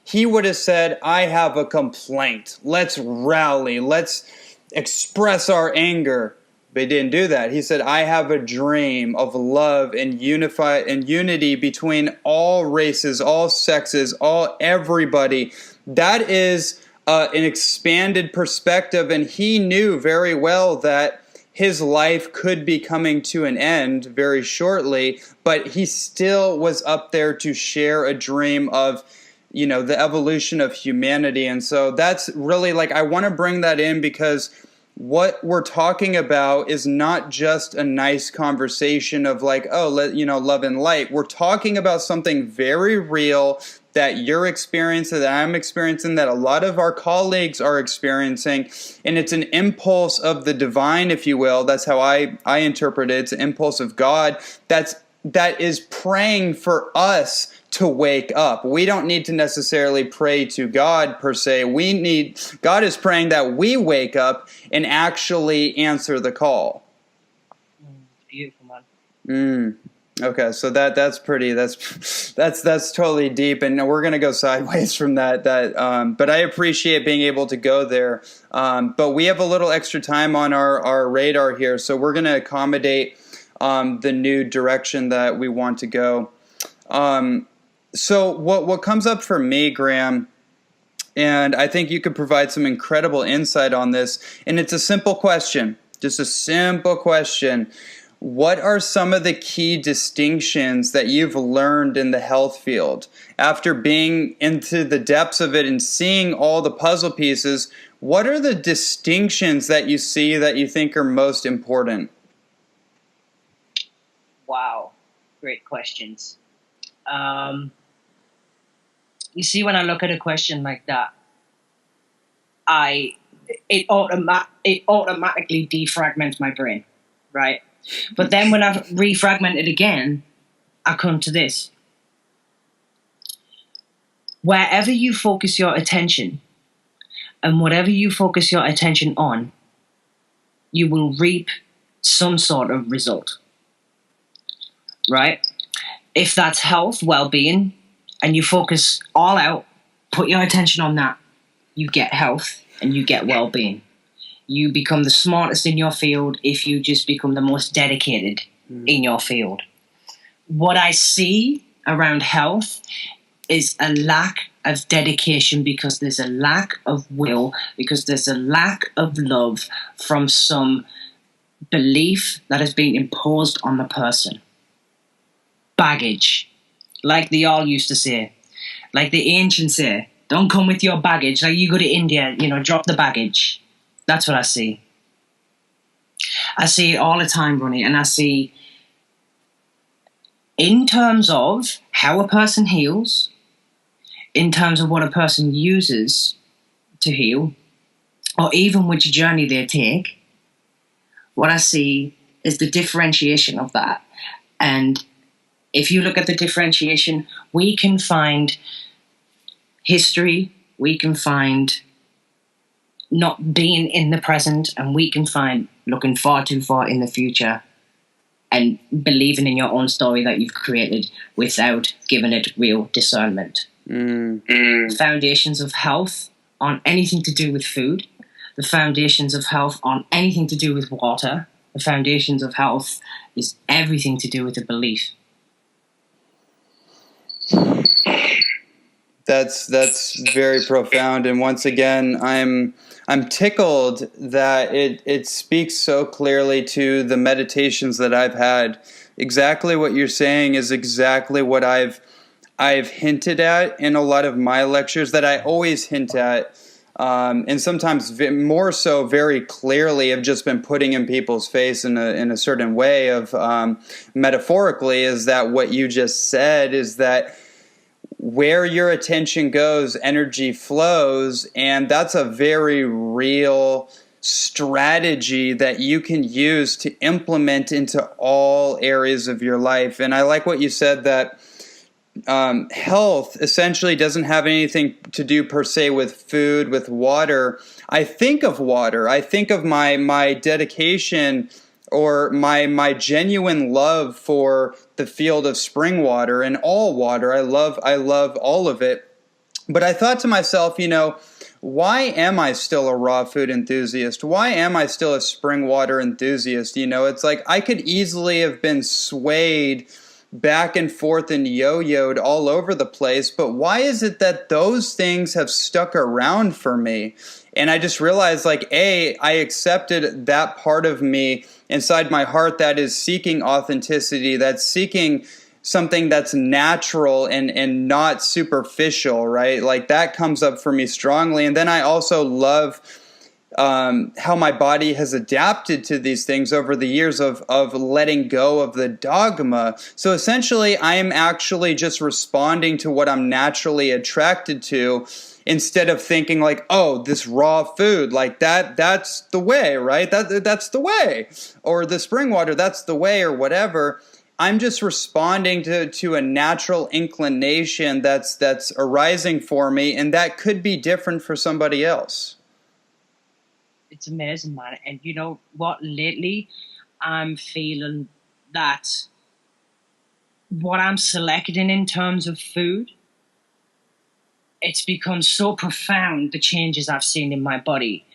he would have said, I have a complaint. Let's rally. Let's express our anger. But he didn't do that. He said, I have a dream of love and unity between all races, all sexes, everybody. That is an expanded perspective, and he knew very well that his life could be coming to an end very shortly, but he still was up there to share a dream of, the evolution of humanity. And so that's really I want to bring that in because what we're talking about is not just a nice conversation of love and light. We're talking about something very real that you're experiencing, that I'm experiencing, that a lot of our colleagues are experiencing. And it's an impulse of the divine, if you will. That's how I interpret it. It's an impulse of God that is praying for us to wake up. We don't need to necessarily pray to God per se. God is praying that we wake up and actually answer the call. Beautiful, man. Okay, so that's totally deep, and we're gonna go sideways from that. But I appreciate being able to go there. But we have a little extra time on our radar here, so we're gonna accommodate the new direction that we want to go. So what comes up for me, Graham, and I think you could provide some incredible insight on this, and it's a simple question, just a simple question. What are some of the key distinctions that you've learned in the health field? After being into the depths of it and seeing all the puzzle pieces, what are the distinctions that you see that you think are most important? Wow, great questions. You see, when I look at a question like that, it automatically defragments my brain, right? But then when I've refragmented it again, I come to this. Wherever you focus your attention and whatever you focus your attention on, you will reap some sort of result, right? If that's health, well-being, and you focus all out, put your attention on that, you get health and you get well-being. You become the smartest in your field if you just become the most dedicated in your field. What I see around health is a lack of dedication because there's a lack of will, because there's a lack of love from some belief that has been imposed on the person. Baggage, like they all used to say, like the ancients say, don't come with your baggage. Like you go to India, drop the baggage. That's what I see. I see it all the time, Ronnie, and I see in terms of how a person heals, in terms of what a person uses to heal, or even which journey they take, what I see is the differentiation of that. And if you look at the differentiation, we can find history, we can find not being in the present, and we can find looking far too far in the future and believing in your own story that you've created without giving it real discernment. Foundations of health aren't anything to do with food. The foundations of health aren't anything to do with water. The foundations of health is everything to do with a belief. That's very profound, and once again, I'm tickled that it speaks so clearly to the meditations that I've had. Exactly what you're saying is exactly what I've hinted at in a lot of my lectures that I always hint at. and sometimes more so very clearly have just been putting in people's face in a certain way of metaphorically, is that what you just said is that where your attention goes, energy flows, and that's a very real strategy that you can use to implement into all areas of your life. And I like what you said, that health essentially doesn't have anything to do per se with food, with water. I think of water. I think of my dedication or my genuine love for the field of spring water and all water. I love all of it. But I thought to myself, why am I still a raw food enthusiast? Why am I still a spring water enthusiast? It's like I could easily have been swayed back and forth and yo-yoed all over the place, but why is it that those things have stuck around for me? And I just realized, I accepted that part of me inside my heart that is seeking authenticity, that's seeking something that's natural and not superficial, right? That comes up for me strongly. And then I also love how my body has adapted to these things over the years of letting go of the dogma. So essentially, I am actually just responding to what I'm naturally attracted to, instead of thinking this raw food, that's the way, right? That's the way. Or the spring water, that's the way, or whatever. I'm just responding to a natural inclination that's arising for me, and that could be different for somebody else. It's amazing, man. And you know what? Lately, I'm feeling that what I'm selecting in terms of food, it's become so profound, the changes I've seen in my body.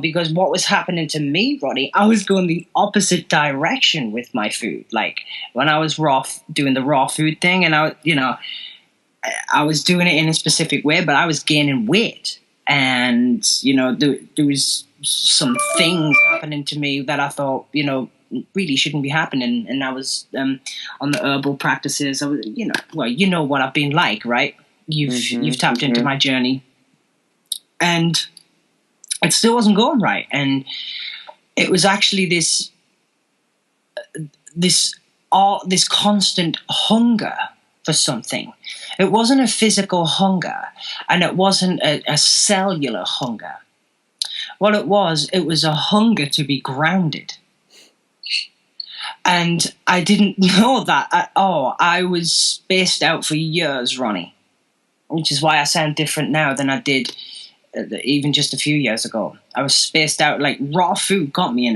Because what was happening to me, Ronnie, I was going the opposite direction with my food. When I was doing the raw food thing, and I was doing it in a specific way, but I was gaining weight. And, there was some things happening to me that I thought, really shouldn't be happening. And I was on the herbal practices. I was, what I've been like, right? You've tapped into my journey. And it still wasn't going right. And it was actually this constant hunger for something. It wasn't a physical hunger, and it wasn't a cellular hunger. What it was a hunger to be grounded. And I didn't know that at all. I was spaced out for years, Ronnie, which is why I sound different now than I did even just a few years ago. I was spaced out. Raw food got me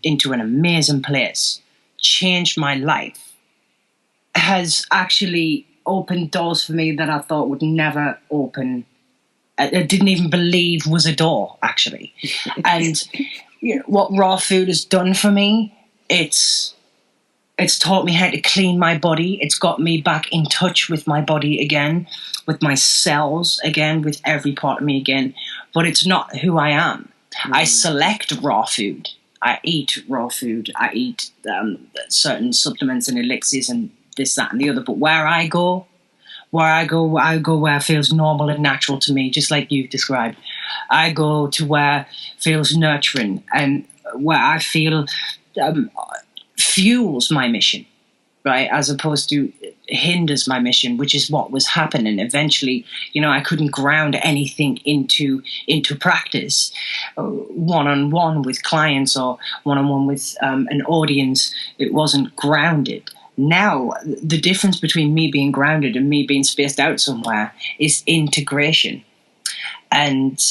into an amazing place, changed my life, has actually opened doors for me that I thought would never open. I didn't even believe was a door, actually. And what raw food has done for me, it's taught me how to clean my body. It's got me back in touch with my body again, with my cells again, with every part of me again. But it's not who I am. I select raw food. I eat raw food. I eat certain supplements and elixirs and this, that, and the other. But where I go where it feels normal and natural to me, just like you described. I go to where it feels nurturing and where I feel fuels my mission, right, as opposed to hinders my mission, which is what was happening. Eventually, I couldn't ground anything into practice, one-on-one with clients or one-on-one with an audience. It wasn't grounded. Now, the difference between me being grounded and me being spaced out somewhere is integration. And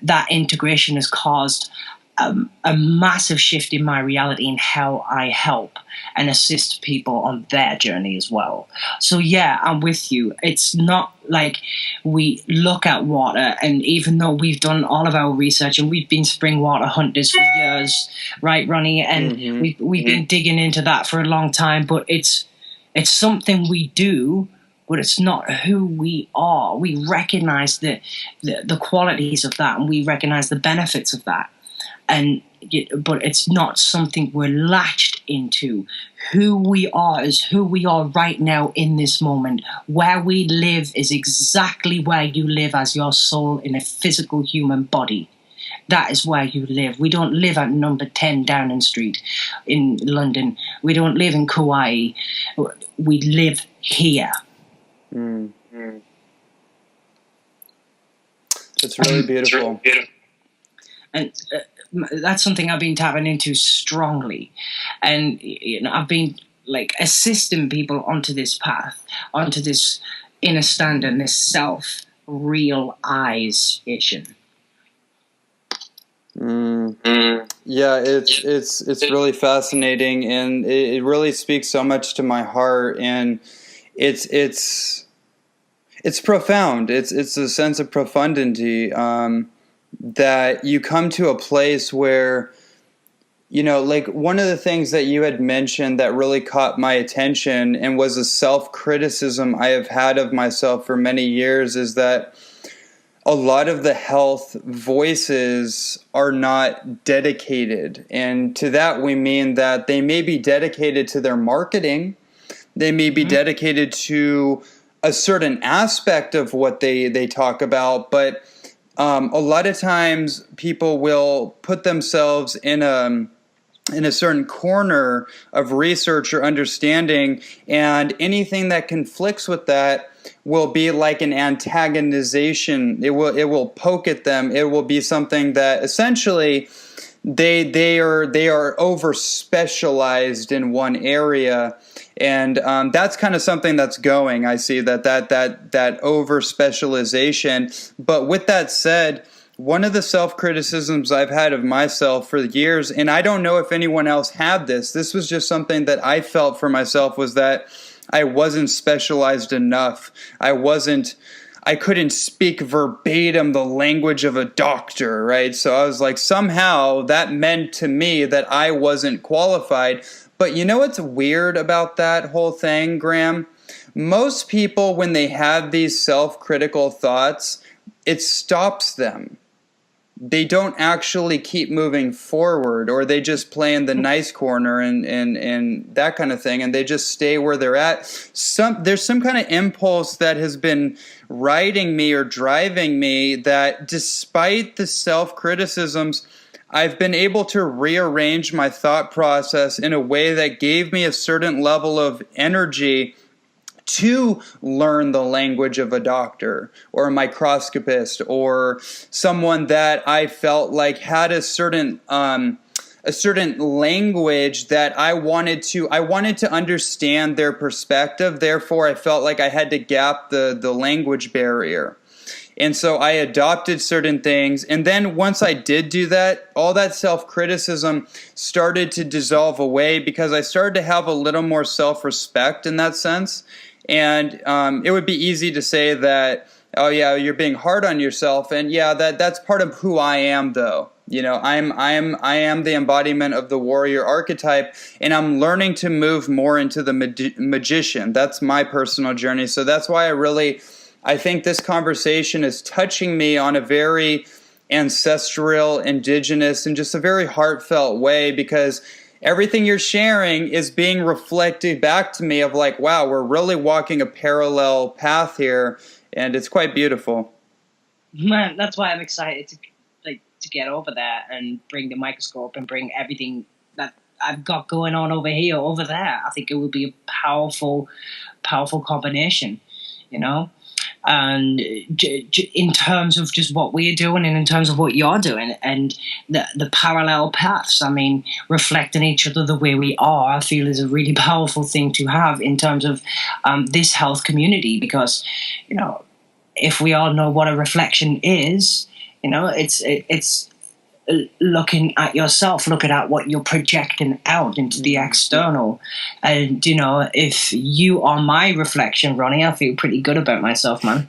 that integration has caused a massive shift in my reality in how I help and assist people on their journey as well. So yeah, I'm with you. It's not like we look at water, and even though we've done all of our research and we've been spring water hunters for years, right, Ronnie? And we've been digging into that for a long time, but it's something we do, but it's not who we are. We recognize the qualities of that, and we recognize the benefits of that. But it's not something we're latched into. Who we are is who we are right now in this moment. Where we live is exactly where you live as your soul in a physical human body. That is where you live. We don't live at number 10 Downing Street in London. We don't live in Kauai. We live here. It's really beautiful. And that's something I've been tapping into strongly. And I've been like assisting people onto this path, onto this inner standing, this self-realization. Yeah, it's really fascinating, and it really speaks so much to my heart, and it's profound. It's a sense of profundity, that you come to a place where, like one of the things that you had mentioned that really caught my attention and was a self-criticism I have had of myself for many years is that a lot of the health voices are not dedicated. And to that we mean that they may be dedicated to their marketing. They may be dedicated to a certain aspect of what they talk about, but a lot of times people will put themselves in a certain corner of research or understanding, and anything that conflicts with that will be like an antagonization. It will poke at them. It will be something that essentially they are over specialized in one area. And that's kind of something that's going. I see that over specialization. But with that said, one of the self-criticisms I've had of myself for years, and I don't know if anyone else had this was just something that I felt for myself, was that I wasn't specialized enough. I couldn't speak verbatim the language of a doctor, right? So I was like, somehow that meant to me that I wasn't qualified. But you know what's weird about that whole thing, Graham? Most people, when they have these self-critical thoughts, it stops them. They don't actually keep moving forward, or they just play in the nice corner and that kind of thing, and they just stay where they're at. There's some kind of impulse that has been riding me or driving me that despite the self-criticisms, I've been able to rearrange my thought process in a way that gave me a certain level of energy to learn the language of a doctor or a microscopist or someone that I felt like had a certain language that I wanted to understand their perspective. Therefore, I felt like I had to gap the language barrier. And so I adopted certain things. And then once I did do that, all that self-criticism started to dissolve away because I started to have a little more self-respect in that sense. And it would be easy to say that, oh yeah, you're being hard on yourself. And yeah, that's part of who I am, though. I am the embodiment of the warrior archetype, and I'm learning to move more into the magician. That's my personal journey. So that's why I think this conversation is touching me on a very ancestral, indigenous, and just a very heartfelt way, because everything you're sharing is being reflected back to me of like, wow, we're really walking a parallel path here, and it's quite beautiful. Man, that's why I'm excited to get over that and bring the microscope and bring everything that I've got going on over here over there. I think it would be a powerful combination, and in terms of just what we're doing and in terms of what you're doing and the parallel paths, I mean, reflecting each other the way we are, I feel is a really powerful thing to have in terms of this health community, because, if we all know what a reflection is, it's looking at yourself, looking at what you're projecting out into the external. And, if you are my reflection, Ronnie, I feel pretty good about myself, man.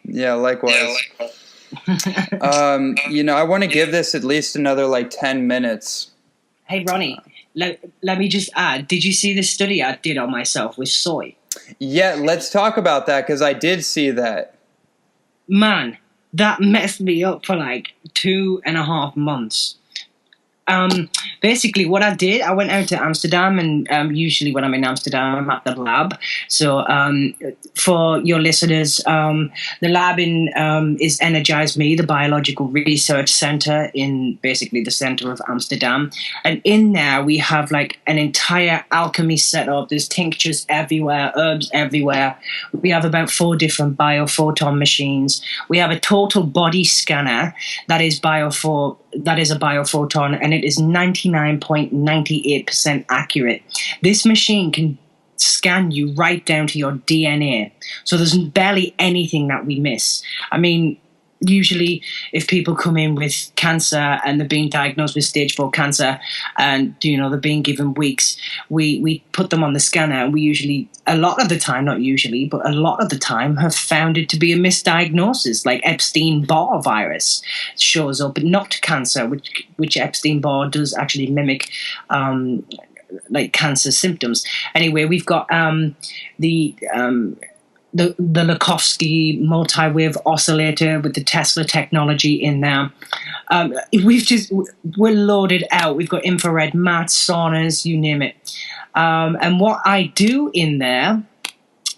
Yeah, likewise. I want to give this at least another 10 minutes. Hey, Ronnie, let me just add, did you see the study I did on myself with soy? Yeah, let's talk about that, because I did see that. Man, that messed me up for 2.5 months. Basically, what I did, I went out to Amsterdam, and usually when I'm in Amsterdam, I'm at the lab. So for your listeners, the lab is Energize Me, the Biological Research Center in basically the center of Amsterdam. And in there, we have like an entire alchemy set up. There's tinctures everywhere, herbs everywhere. We have about 4 different biophoton machines. We have a total body scanner that is a biophoton, and it is 99.98% accurate. This machine can scan you right down to your DNA. So there's barely anything that we miss. I mean, usually if people come in with cancer and they're being diagnosed with stage 4 cancer and, they're being given weeks, we put them on the scanner, and we usually, a lot of the time, not usually, but a lot of the time have found it to be a misdiagnosis, like Epstein-Barr virus shows up, not cancer, which Epstein-Barr does actually mimic like cancer symptoms. Anyway, we've got the Lukovsky multi-wave oscillator with the Tesla technology in there. We're loaded out. We've got infrared mats, saunas, you name it. And what I do in there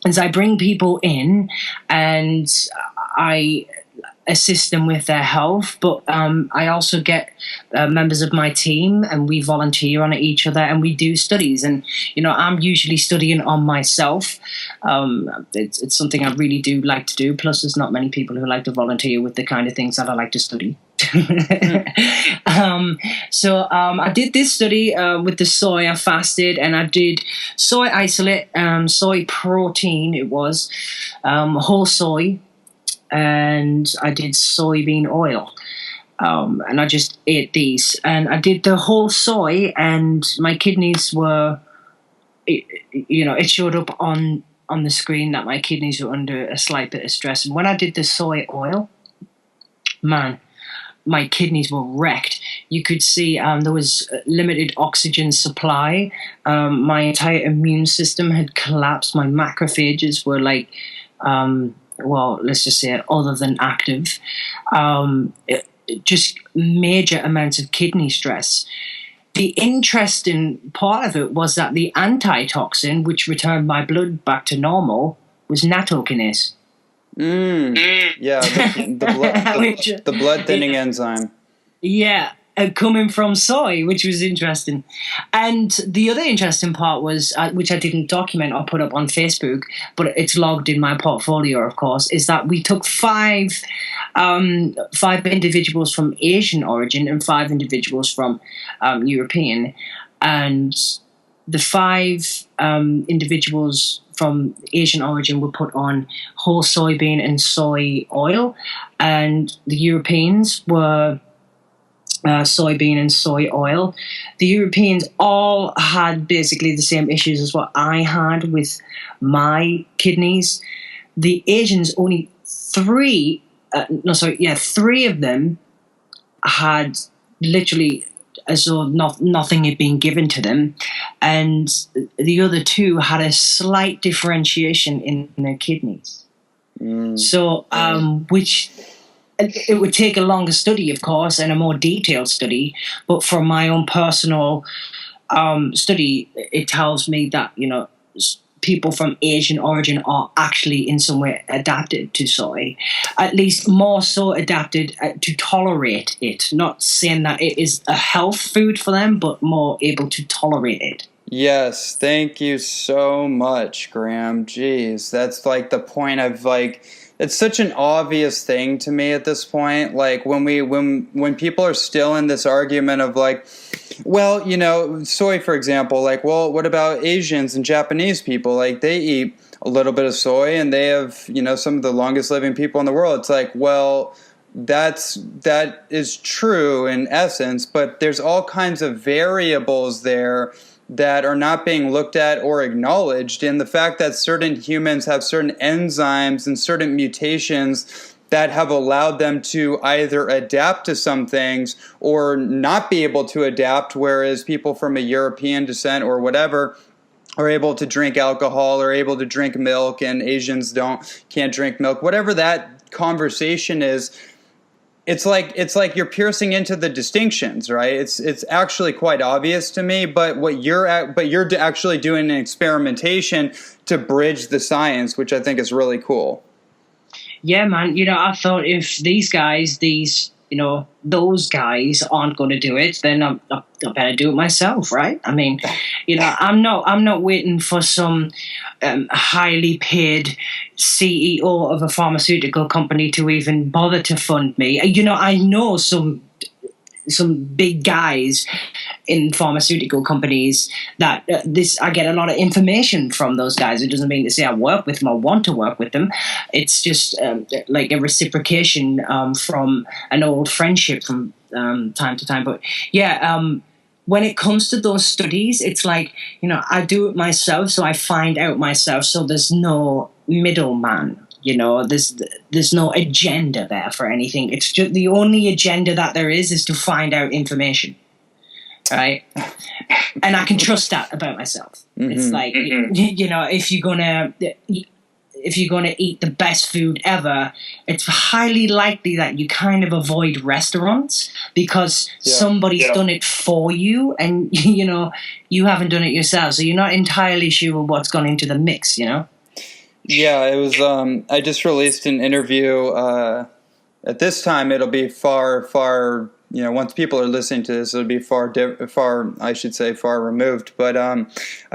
is I bring people in and I assist them with their health, but I also get members of my team, and we volunteer on each other, and we do studies. And I'm usually studying on myself. It's something I really do like to do. Plus, there's not many people who like to volunteer with the kind of things that I like to study. So I did this study with the soy. I fasted, and I did soy isolate, soy protein. It was whole soy. And I did soybean oil, and I just ate these. And I did the whole soy, and my kidneys were, it showed up on the screen that my kidneys were under a slight bit of stress. And when I did the soy oil, man, my kidneys were wrecked. You could see there was limited oxygen supply. My entire immune system had collapsed. My macrophages were like... well, let's just say other than active, just major amounts of kidney stress. The interesting part of it was that the antitoxin, which returned my blood back to normal, was nattokinase. Yeah, the blood thinning enzyme. Yeah, coming from soy, which was interesting. And the other interesting part was, which I didn't document or put up on Facebook, but it's logged in my portfolio, of course, is that we took five individuals from Asian origin and 5 individuals from European. And the 5 individuals from Asian origin were put on whole soybean and soy oil, and the Europeans were soybean and soy oil. The Europeans all had basically the same issues as what I had with my kidneys. The Asians, only 3 of them had literally as though nothing had been given to them, and the other 2 had a slight differentiation in their kidneys. So, which... It would take a longer study, of course, and a more detailed study. But from my own personal study, it tells me that, people from Asian origin are actually in some way adapted to soy, at least more so adapted to tolerate it. Not saying that it is a health food for them, but more able to tolerate it. Yes, thank you so much, Graham. Jeez, that's like the point of like... It's such an obvious thing to me at this point. Like when people are still in this argument of like, well, soy, for example, like, well, what about Asians and Japanese people? Like they eat a little bit of soy and they have, some of the longest living people in the world. It's like, well, that is true in essence, but there's all kinds of variables there that are not being looked at or acknowledged, and the fact that certain humans have certain enzymes and certain mutations that have allowed them to either adapt to some things or not be able to adapt, whereas people from a European descent or whatever are able to drink alcohol or able to drink milk, and Asians can't drink milk. Whatever that conversation is, it's like you're piercing into the distinctions, right? It's actually quite obvious to me, but you're actually doing an experimentation to bridge the science, which I think is really cool. Yeah, man. I thought if those guys aren't going to do it, then I better do it myself, right? I mean, I'm not waiting for some highly paid CEO of a pharmaceutical company to even bother to fund me. I know some big guys in pharmaceutical companies that I get a lot of information from those guys. It doesn't mean to say I work with them or want to work with them. It's just like a reciprocation from an old friendship from time to time. But yeah, when it comes to those studies, it's like, I do it myself, so I find out myself, so there's no middleman. There's no agenda there for anything. It's just the only agenda that there is to find out information, right? And I can trust that about myself. Mm-hmm. It's like, if you're gonna eat the best food ever, it's highly likely that you kind of avoid restaurants because somebody's done it for you, and you haven't done it yourself, so you're not entirely sure what's gone into the mix. Yeah, it was. I just released an interview. At this time, it'll be far. Once people are listening to this, it'll be far removed. But I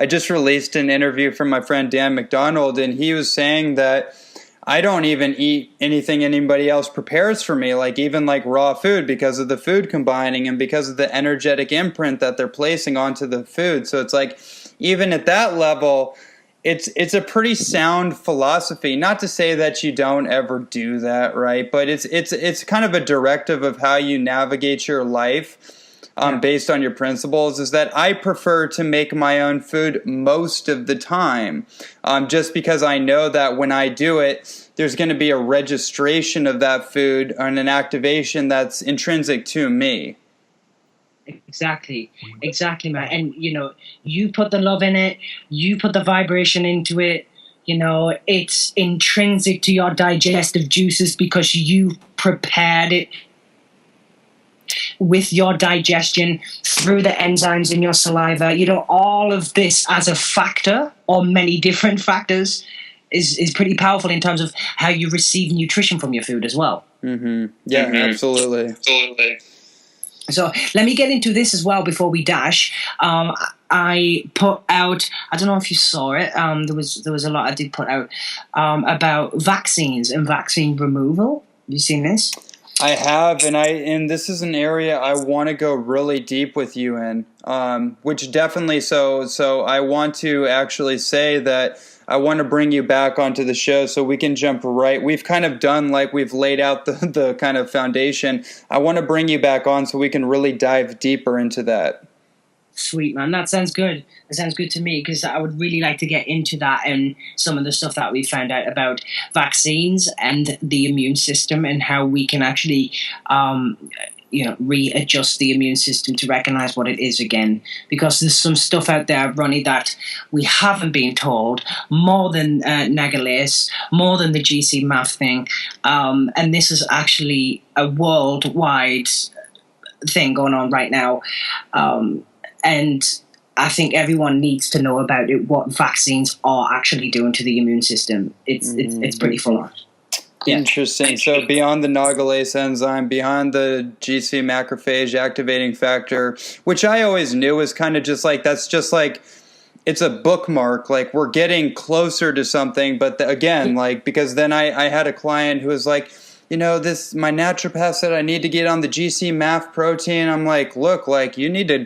just released an interview from my friend Dan McDonald, and he was saying that I don't even eat anything anybody else prepares for me, even raw food, because of the food combining and because of the energetic imprint that they're placing onto the food. So it's like, even at that level, it's a pretty sound philosophy. Not to say that you don't ever do that, right? But it's kind of a directive of how you navigate your life based on your principles. Is that I prefer to make my own food most of the time, just because I know that when I do it, there's going to be a registration of that food and an activation that's intrinsic to me. Exactly, man. And you put the love in it, you put the vibration into it. It's intrinsic to your digestive juices because you prepared it with your digestion through the enzymes in your saliva. All of this as a factor, or many different factors, is pretty powerful in terms of how you receive nutrition from your food as well. Mm-hmm. Yeah, absolutely. So let me get into this as well before we dash. I put out, I don't know if you saw it, there was a lot I did put out about vaccines and vaccine removal. Have you seen this? I have, and this is an area I want to go really deep with you in, which definitely, so I want to actually say that I want to bring you back onto the show so we can jump right. We've kind of done, we've laid out the kind of foundation. I want to bring you back on so we can really dive deeper into that. Sweet, man. That sounds good. That sounds good to me, because I would really like to get into that and some of the stuff that we found out about vaccines and the immune system and how we can actually readjust the immune system to recognize what it is again, because there's some stuff out there, Ronnie, that we haven't been told, more than Nagalase, more than the GC math thing, and this is actually a worldwide thing going on right now, and I think everyone needs to know about it, what vaccines are actually doing to the immune system. It's pretty full on. Yeah. Interesting. So beyond the Nagalase enzyme, beyond the GC macrophage activating factor, which I always knew was kind of just that's just it's a bookmark. We're getting closer to something. But again, because then I had a client who was like, my naturopath said I need to get on the GC MAF protein. I'm like, look, you need to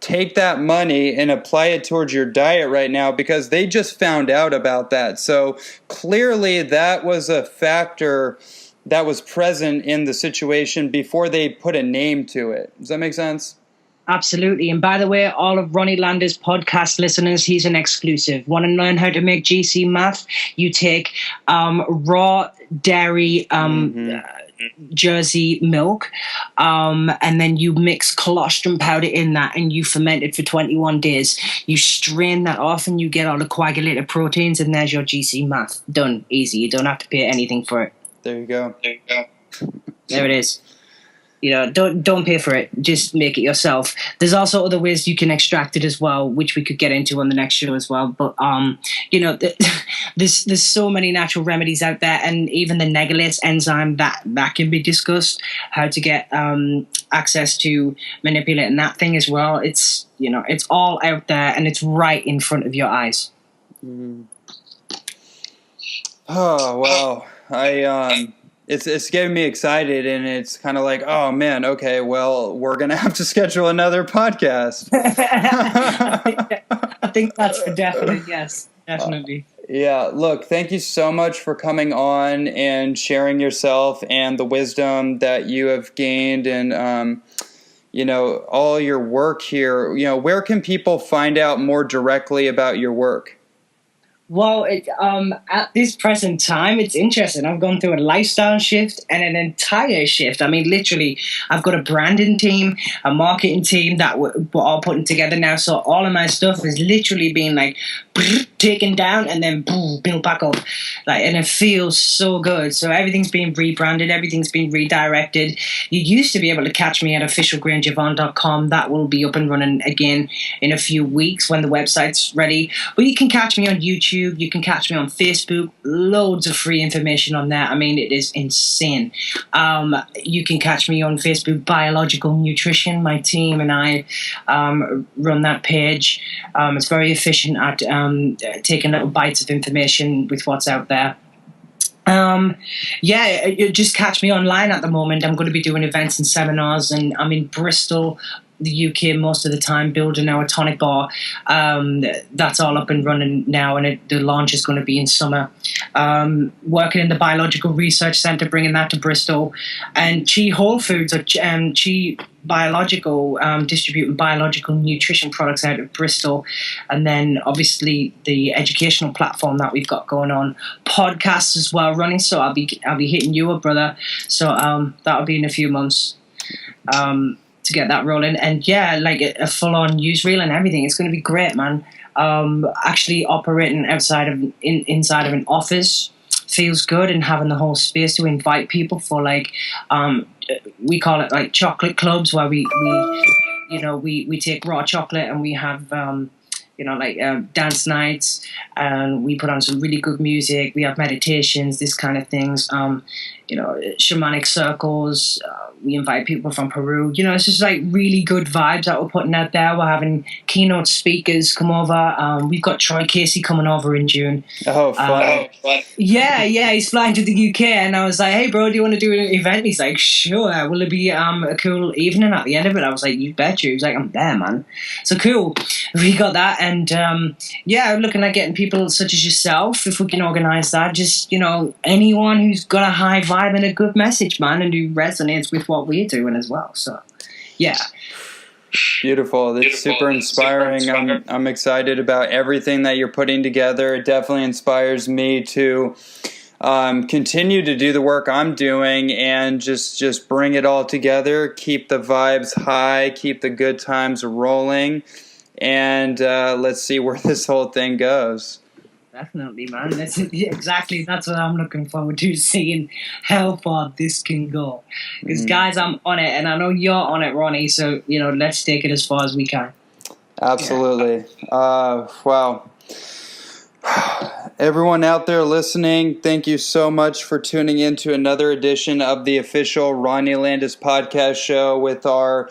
take that money and apply it towards your diet right now, because they just found out about that. So clearly that was a factor that was present in the situation before they put a name to it. Does that make sense? Absolutely. And by the way, all of Ronnie Lander's podcast listeners, he's an exclusive. Want to learn how to make GC math? You take raw dairy Jersey milk, and then you mix colostrum powder in that, and you ferment it for 21 days. You strain that off, and you get all the coagulated proteins, and there's your GC math. Done. Easy. You don't have to pay anything for it. There you go. There it is. Don't pay for it. Just make it yourself. There's also other ways you can extract it as well, which we could get into on the next show as well. But there's so many natural remedies out there, and even the negligence enzyme that can be discussed. How to get access to manipulating that thing as well. It's it's all out there, and it's right in front of your eyes. Mm. Oh wow, It's getting me excited, and it's kind of like, oh man, okay, well, we're gonna have to schedule another podcast. I think that's a definite yes, definitely. Yeah, look, thank you so much for coming on and sharing yourself and the wisdom that you have gained, and all your work here. Where can people find out more directly about your work? Well, at this present time, it's interesting. I've gone through a lifestyle shift and an entire shift. I mean, literally, I've got a branding team, a marketing team that we're all putting together now. So all of my stuff is literally being like taken down and then built back up. And it feels so good. So everything's being rebranded. Everything's been redirected. You used to be able to catch me at officialgrainjevon.com. That will be up and running again in a few weeks when the website's ready. But you can catch me on YouTube. You can catch me on Facebook. Loads of free information on there. I mean, it is insane. You can catch me on Facebook, Biological Nutrition. My team and I run that page. It's very efficient at taking little bites of information with what's out there. You just catch me online at the moment. I'm going to be doing events and seminars, and I'm in Bristol, the UK, most of the time, building our tonic bar. That's all up and running now, and the launch is going to be in summer. Working in the Biological Research Centre, bringing that to Bristol, and Chi Whole Foods, or Chi Biological, distributing biological nutrition products out of Bristol, and then obviously the educational platform that we've got going on, podcasts as well running. So I'll be hitting you up, brother. So that'll be in a few months. To get that rolling, and a full-on newsreel and everything. It's going to be great, man. Actually operating inside of an office feels good, and having the whole space to invite people for we call it chocolate clubs, where we take raw chocolate and we have dance nights, and we put on some really good music. We have meditations, this kind of things. Shamanic circles. We invite people from Peru. It's just really good vibes that we're putting out there. We're having keynote speakers come over. We've got Troy Casey coming over in June. Oh, fun. Yeah, he's flying to the UK, and I was like, hey, bro, do you want to do an event? And he's like, sure. Will it be a cool evening at the end of it? I was like, you bet you. He was like, I'm there, man. So cool. We got that, and looking at getting people such as yourself, if we can organize that. Just, anyone who's got a high vibe and a good message, man, and who resonates with what we're doing as well. So, yeah. Beautiful. That's super inspiring. I'm excited about everything that you're putting together. It definitely inspires me to continue to do the work I'm doing and just bring it all together, keep the vibes high, keep the good times rolling, and let's see where this whole thing goes. Definitely, man. That's what I'm looking forward to, seeing how far this can go. Because, guys, I'm on it, and I know you're on it, Ronnie. So, let's take it as far as we can. Absolutely. Yeah. Wow. Everyone out there listening, thank you so much for tuning in to another edition of the official Ronnie Landis podcast show with our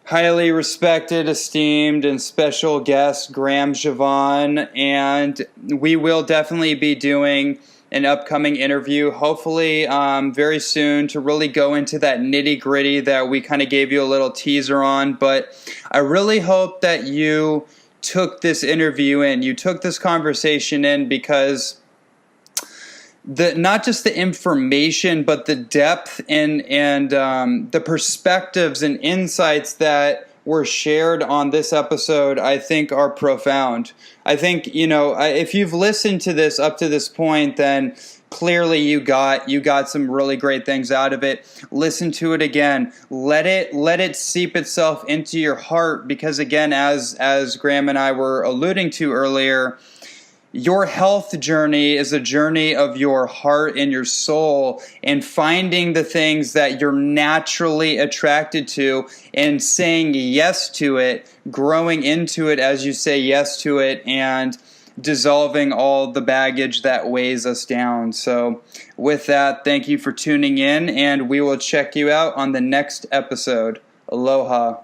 highly respected, esteemed, and special guest, Graham Jevon. And we will definitely be doing an upcoming interview, hopefully very soon, to really go into that nitty-gritty that we kind of gave you a little teaser on. But I really hope that you took this interview in, you took this conversation in, because not just the information, but the depth and the perspectives and insights that were shared on this episode, I think, are profound. I think, if you've listened to this up to this point, then clearly you got some really great things out of it. Listen to it again. Let it seep itself into your heart, because again, as Graham and I were alluding to earlier, your health journey is a journey of your heart and your soul, and finding the things that you're naturally attracted to and saying yes to it, growing into it as you say yes to it, and dissolving all the baggage that weighs us down. So with that, thank you for tuning in, and we will check you out on the next episode. Aloha.